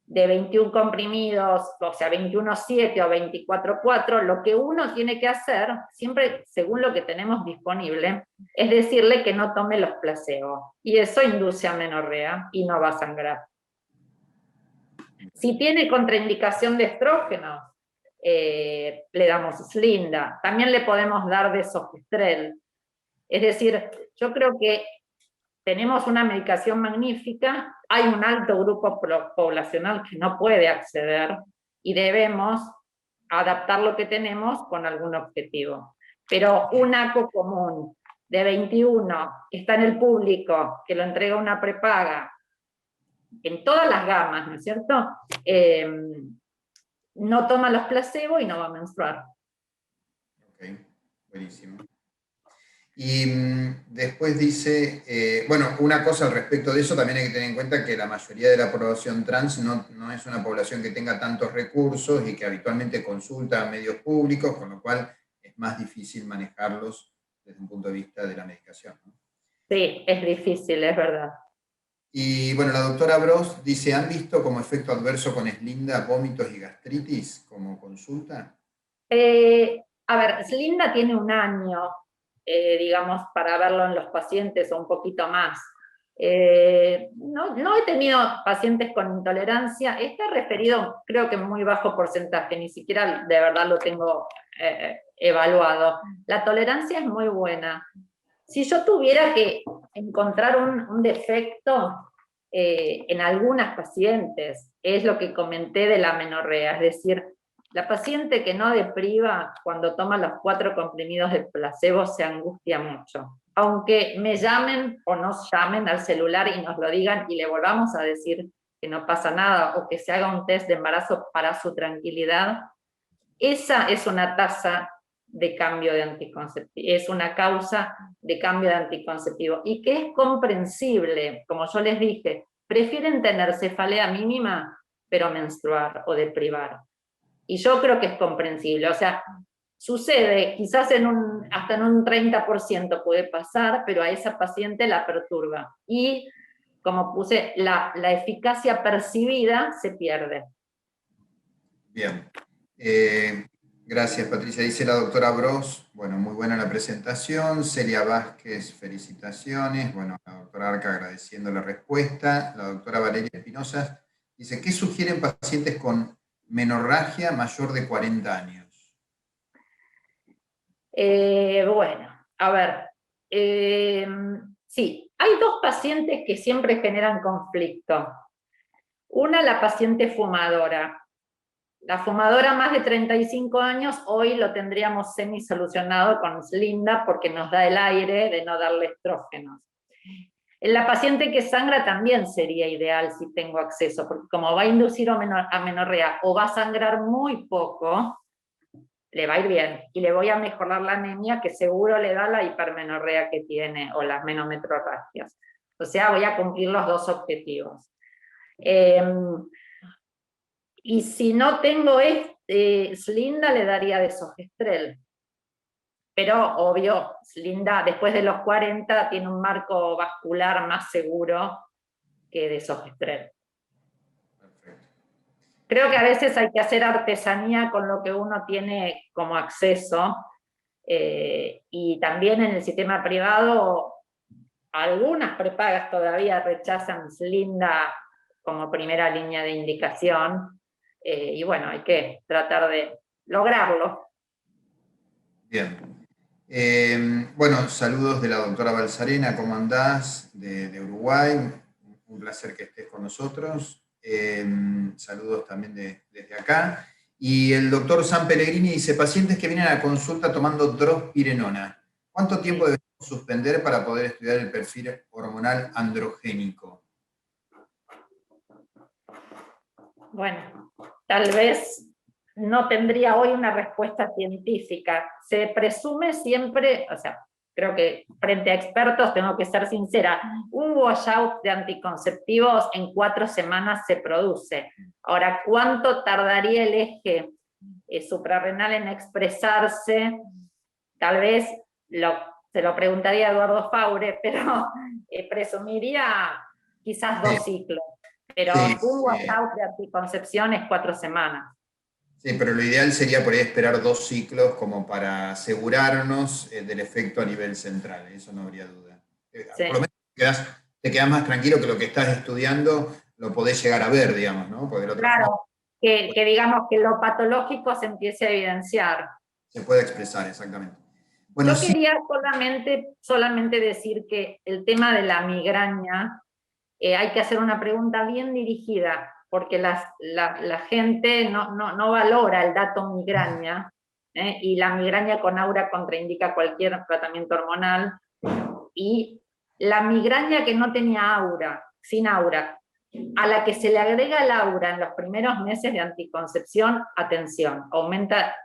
de 21 comprimidos, o sea, 21,7 o 24,4, lo que uno tiene que hacer, siempre según lo que tenemos disponible, es decirle que no tome los placebos. Y eso induce a menorrea y no va a sangrar. Si tiene contraindicación de estrógenos, le damos Slinda. También le podemos dar desogestrel. Es decir, yo creo que tenemos una medicación magnífica, hay un alto grupo poblacional que no puede acceder y debemos adaptar lo que tenemos con algún objetivo. Pero un ACO común de 21 que está en el público, que lo entrega una prepaga, en todas las gamas, ¿no es cierto? No toma los placebos y no va a menstruar. Ok, buenísimo. Y después dice, bueno, una cosa al respecto de eso, también hay que tener en cuenta que la mayoría de la población trans no es una población que tenga tantos recursos y que habitualmente consulta a medios públicos, con lo cual es más difícil manejarlos desde un punto de vista de la medicación, ¿no? Sí, es difícil, es verdad. Y bueno, la doctora Bros dice, ¿han visto como efecto adverso con Slinda vómitos y gastritis como consulta? A ver, Slinda tiene un año, digamos, para verlo en los pacientes o un poquito más. No he tenido pacientes con intolerancia, está referido creo que en muy bajo porcentaje, ni siquiera de verdad lo tengo evaluado. La tolerancia es muy buena. Si yo tuviera que encontrar un defecto en algunas pacientes, es lo que comenté de la menorrea, es decir, la paciente que no depriva cuando toma los 4 comprimidos de placebo se angustia mucho. Aunque me llamen o nos llamen al celular y nos lo digan y le volvamos a decir que no pasa nada o que se haga un test de embarazo para su tranquilidad, esa es una tasa de cambio de anticonceptivo, es una causa de cambio de anticonceptivo y que es comprensible, como yo les dije, prefieren tener cefalea mínima pero menstruar o deprivar. Y yo creo que es comprensible, o sea, sucede, quizás hasta en un 30% puede pasar, pero a esa paciente la perturba. Y, como puse, la eficacia percibida se pierde. Bien. Gracias, Patricia. Dice la doctora Bros, bueno, muy buena la presentación. Celia Vázquez, felicitaciones. Bueno, la doctora Arca agradeciendo la respuesta. La doctora Valeria Espinosa dice, ¿qué sugieren pacientes con menorragia mayor de 40 años? Bueno, a ver, sí, hay dos pacientes que siempre generan conflicto. Una, la paciente fumadora. La fumadora más de 35 años, hoy lo tendríamos semi-solucionado con Slinda porque nos da el aire de no darle estrógenos. En la paciente que sangra también sería ideal si tengo acceso, porque como va a inducir a menorrea o va a sangrar muy poco, le va a ir bien, y le voy a mejorar la anemia que seguro le da la hipermenorrea que tiene, o las menometrorragias. O sea, voy a cumplir los dos objetivos. Y si no tengo Slinda, le daría desogestrel. Pero, obvio, Slinda después de los 40 tiene un marco vascular más seguro que desogestrel. Perfecto. Creo que a veces hay que hacer artesanía con lo que uno tiene como acceso, y también en el sistema privado algunas prepagas todavía rechazan Slinda como primera línea de indicación, y bueno, hay que tratar de lograrlo. Bien. Bueno, saludos de la doctora Balsarena, ¿cómo andás? De Uruguay, un placer que estés con nosotros. Saludos también desde acá. Y el doctor San Pellegrini dice, pacientes que vienen a la consulta tomando drospirenona, ¿cuánto tiempo debemos suspender para poder estudiar el perfil hormonal androgénico? Bueno, tal vez no tendría hoy una respuesta científica. Se presume siempre, o sea, creo que frente a expertos tengo que ser sincera, un washout de anticonceptivos en 4 semanas se produce. Ahora, ¿cuánto tardaría el eje suprarrenal en expresarse? Tal vez se lo preguntaría a Eduardo Faure, pero presumiría quizás 2 ciclos. Pero Sí, un washout de anticoncepción es 4 semanas. Sí, pero lo ideal sería por ahí esperar 2 ciclos como para asegurarnos del efecto a nivel central, eso no habría duda. Sí. Por lo menos te quedás más tranquilo que lo que estás estudiando lo podés llegar a ver, digamos, ¿no? Porque de otra Claro, forma que digamos que lo patológico se empiece a evidenciar. se puede expresar, exactamente. Bueno, Yo sí. quería solamente decir que el tema de la migraña, hay que hacer una pregunta bien dirigida, porque la gente no valora el dato migraña, y la migraña con aura contraindica cualquier tratamiento hormonal, y la migraña que no tenía aura, sin aura, a la que se le agrega el aura en los primeros meses de anticoncepción, atención, aumenta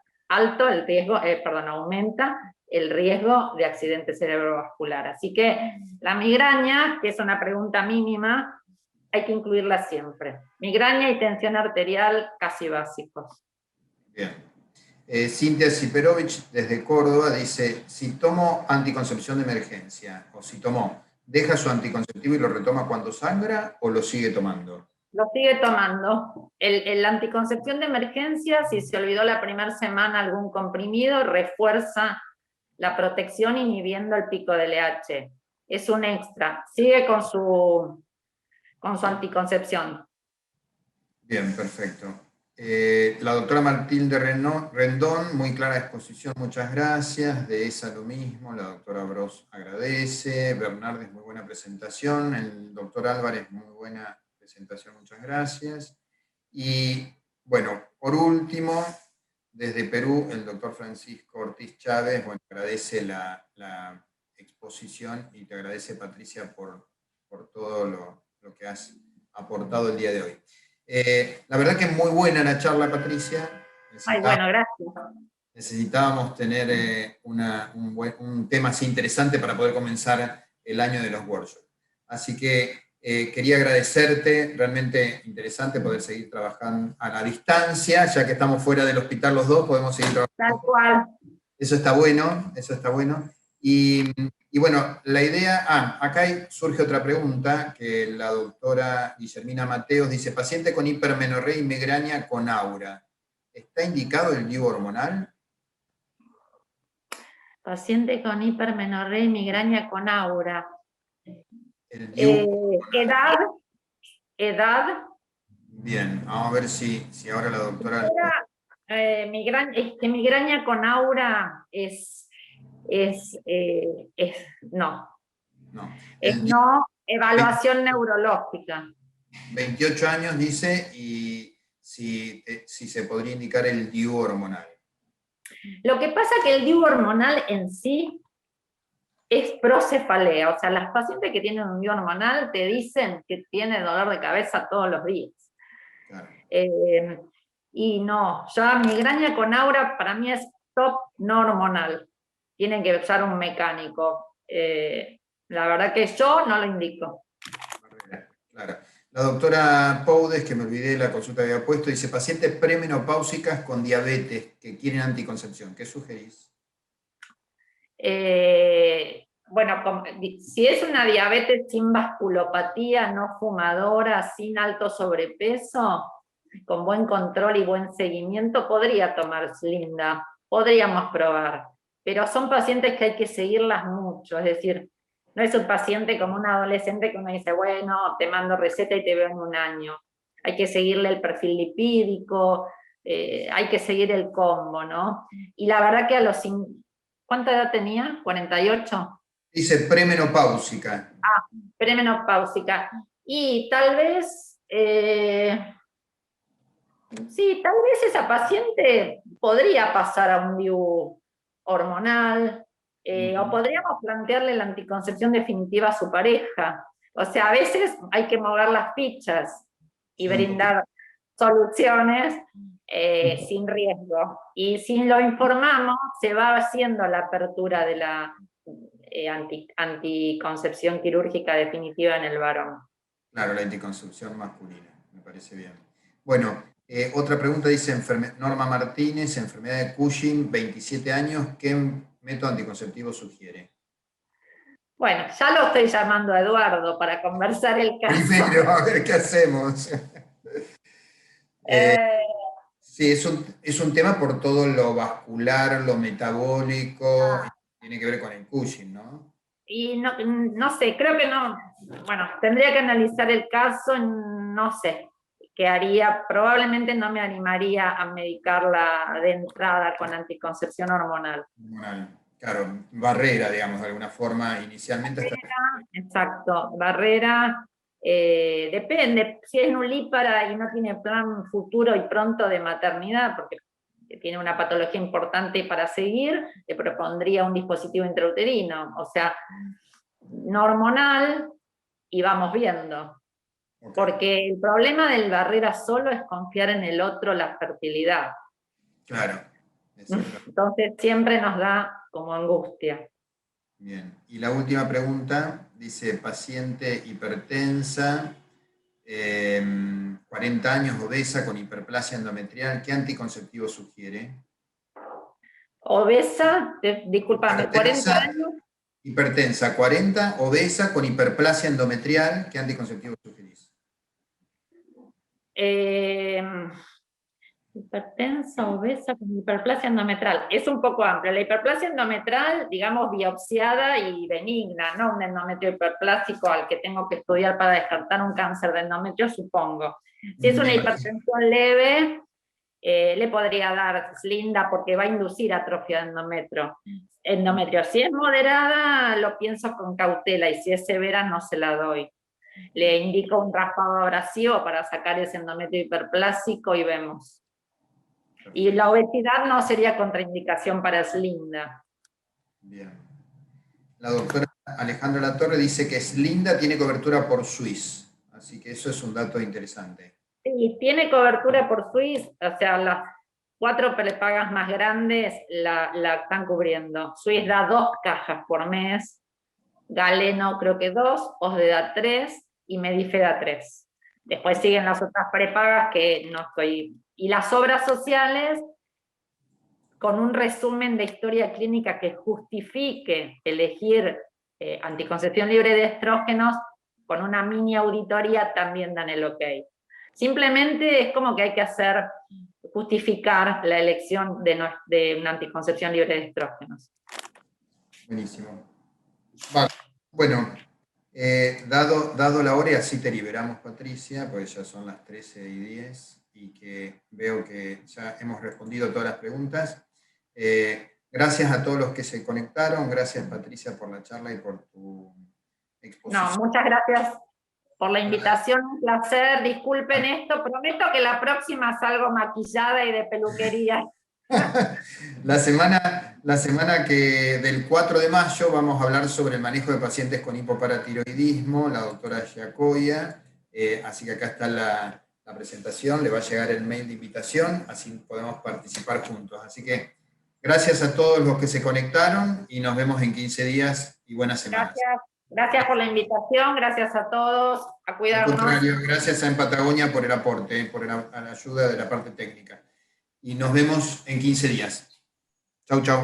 el riesgo de accidente cerebrovascular. Así que la migraña, que es una pregunta mínima, hay que incluirla siempre. Migraña y tensión arterial casi básicos. Bien. Cintia Siperovich desde Córdoba dice, si tomo anticoncepción de emergencia, o si tomó, ¿deja su anticonceptivo y lo retoma cuando sangra o lo sigue tomando? Lo sigue tomando. La anticoncepción de emergencia, si se olvidó la primera semana algún comprimido, refuerza la protección inhibiendo el pico de LH. Es un extra. Sigue con su anticoncepción. Bien, perfecto. La doctora Matilde Rendón, muy clara exposición, muchas gracias. De esa lo mismo, la doctora Bros agradece. Bernardes, muy buena presentación. El doctor Álvarez, muy buena presentación, muchas gracias. Y bueno, por último, desde Perú, el doctor Francisco Ortiz Chávez, bueno, agradece la exposición y te agradece, Patricia, por todo lo que has aportado el día de hoy. La verdad que es muy buena la charla, Patricia. Ay, bueno, gracias. Necesitábamos tener un tema así interesante para poder comenzar el año de los workshops. Así que quería agradecerte, realmente interesante poder seguir trabajando a la distancia, ya que estamos fuera del hospital los dos, podemos seguir trabajando. Tal cual. Eso está bueno, eso está bueno. Y bueno, la idea, acá surge otra pregunta que la doctora Guillermina Mateos dice, paciente con hipermenorrea y migraña con aura, ¿está indicado el DIU hormonal? Paciente con hipermenorrea y migraña con aura. El DIU Edad. Bien, vamos a ver si ahora la doctora... Migraña con aura no. No. Es no, evaluación neurológica. 28 años dice, y si se podría indicar el DIU hormonal. Lo que pasa es que el DIU hormonal en sí es procefalea, o sea, las pacientes que tienen un DIU hormonal te dicen que tiene dolor de cabeza todos los días. Claro. Y no, ya migraña con aura para mí es top no hormonal. Tienen que usar un mecánico. La verdad que yo no lo indico. Claro. La doctora Poudes, que me olvidé de la consulta que había puesto, dice, pacientes premenopáusicas con diabetes que quieren anticoncepción. ¿Qué sugerís? Bueno, si es una diabetes sin vasculopatía, no fumadora, sin alto sobrepeso, con buen control y buen seguimiento, podría tomar Slinda, podríamos probar, pero son pacientes que hay que seguirlas mucho, es decir, no es un paciente como un adolescente que uno dice, bueno, te mando receta y te veo en un año. Hay que seguirle el perfil lipídico, hay que seguir el combo, ¿no? Y la verdad que a los... ¿Cuánta edad tenía? ¿48? Dice premenopáusica. Premenopáusica. Y tal vez... sí, tal vez esa paciente podría pasar a un DIU hormonal, o podríamos plantearle la anticoncepción definitiva a su pareja. O sea, a veces hay que mover las fichas y brindar soluciones sin riesgo. Y si lo informamos, se va haciendo la apertura de la anticoncepción quirúrgica definitiva en el varón. Claro, la anticoncepción masculina, me parece bien. Bueno, otra pregunta dice Norma Martínez, enfermedad de Cushing, 27 años, ¿qué método anticonceptivo sugiere? Bueno, ya lo estoy llamando a Eduardo para conversar el caso. Primero, a ver qué hacemos. Sí, es un tema por todo lo vascular, lo metabólico, tiene que ver con el Cushing, ¿no? Y no sé, creo que no, bueno, tendría que analizar el caso, no sé qué haría, probablemente no me animaría a medicarla de entrada con anticoncepción hormonal. Hormonal, claro, barrera, digamos, de alguna forma, inicialmente. Barrera, exacto, barrera, depende, si es nulípara y no tiene plan futuro y pronto de maternidad, porque tiene una patología importante para seguir, le propondría un dispositivo intrauterino, o sea, no hormonal, y vamos viendo. Okay. Porque el problema del barrera solo es confiar en el otro la fertilidad. Claro. Entonces siempre nos da como angustia. Bien, y la última pregunta, dice paciente hipertensa, 40 años, obesa, con hiperplasia endometrial, ¿qué anticonceptivo sugiere? Obesa, discúlpame, 40 años. Hipertensa, 40, obesa, con hiperplasia endometrial, ¿qué anticonceptivo sugerís? Hipertensa, obesa, con hiperplasia endometrial. Es un poco amplio. La hiperplasia endometrial, digamos, biopsiada y benigna, no un endometrio hiperplásico al que tengo que estudiar para descartar un cáncer de endometrio, supongo. Si es una hipertensión leve, le podría dar Slinda porque va a inducir atrofia de endometrio. Si es moderada, lo pienso con cautela, y si es severa, no se la doy. Le indico un raspado abrasivo para sacar ese endometrio hiperplásico y vemos. Y la obesidad no sería contraindicación para Slinda. Bien. La doctora Alejandra Latorre dice que Slinda tiene cobertura por Swiss, así que eso es un dato interesante. Sí, tiene cobertura por Swiss, o sea, las 4 prepagas más grandes la están cubriendo. Swiss da 2 cajas por mes, Galeno creo que 2, Osde 3 y Medife 3. Después siguen las otras prepagas que no estoy... Y las obras sociales, con un resumen de historia clínica que justifique elegir anticoncepción libre de estrógenos, con una mini auditoría también dan el ok. Simplemente es como que hay que justificar la elección de una anticoncepción libre de estrógenos. Buenísimo. Vale. Bueno, dado la hora, y así te liberamos, Patricia, porque ya son las 13:10 y que veo que ya hemos respondido todas las preguntas. Gracias a todos los que se conectaron, gracias, Patricia, por la charla y por tu exposición. No, muchas gracias por la invitación, un placer, disculpen esto, prometo que la próxima salgo maquillada y de peluquería. La semana del 4 de mayo vamos a hablar sobre el manejo de pacientes con hipoparatiroidismo, la doctora Giacoia, así que acá está la presentación, le va a llegar el mail de invitación, así podemos participar juntos. Así que gracias a todos los que se conectaron y nos vemos en 15 días y buenas semanas. Gracias. Gracias por la invitación, gracias a todos, a Al cuidarnos. contrario, gracias a En Patagonia por el aporte, por la ayuda de la parte técnica. Y nos vemos en 15 días. Chau, chau.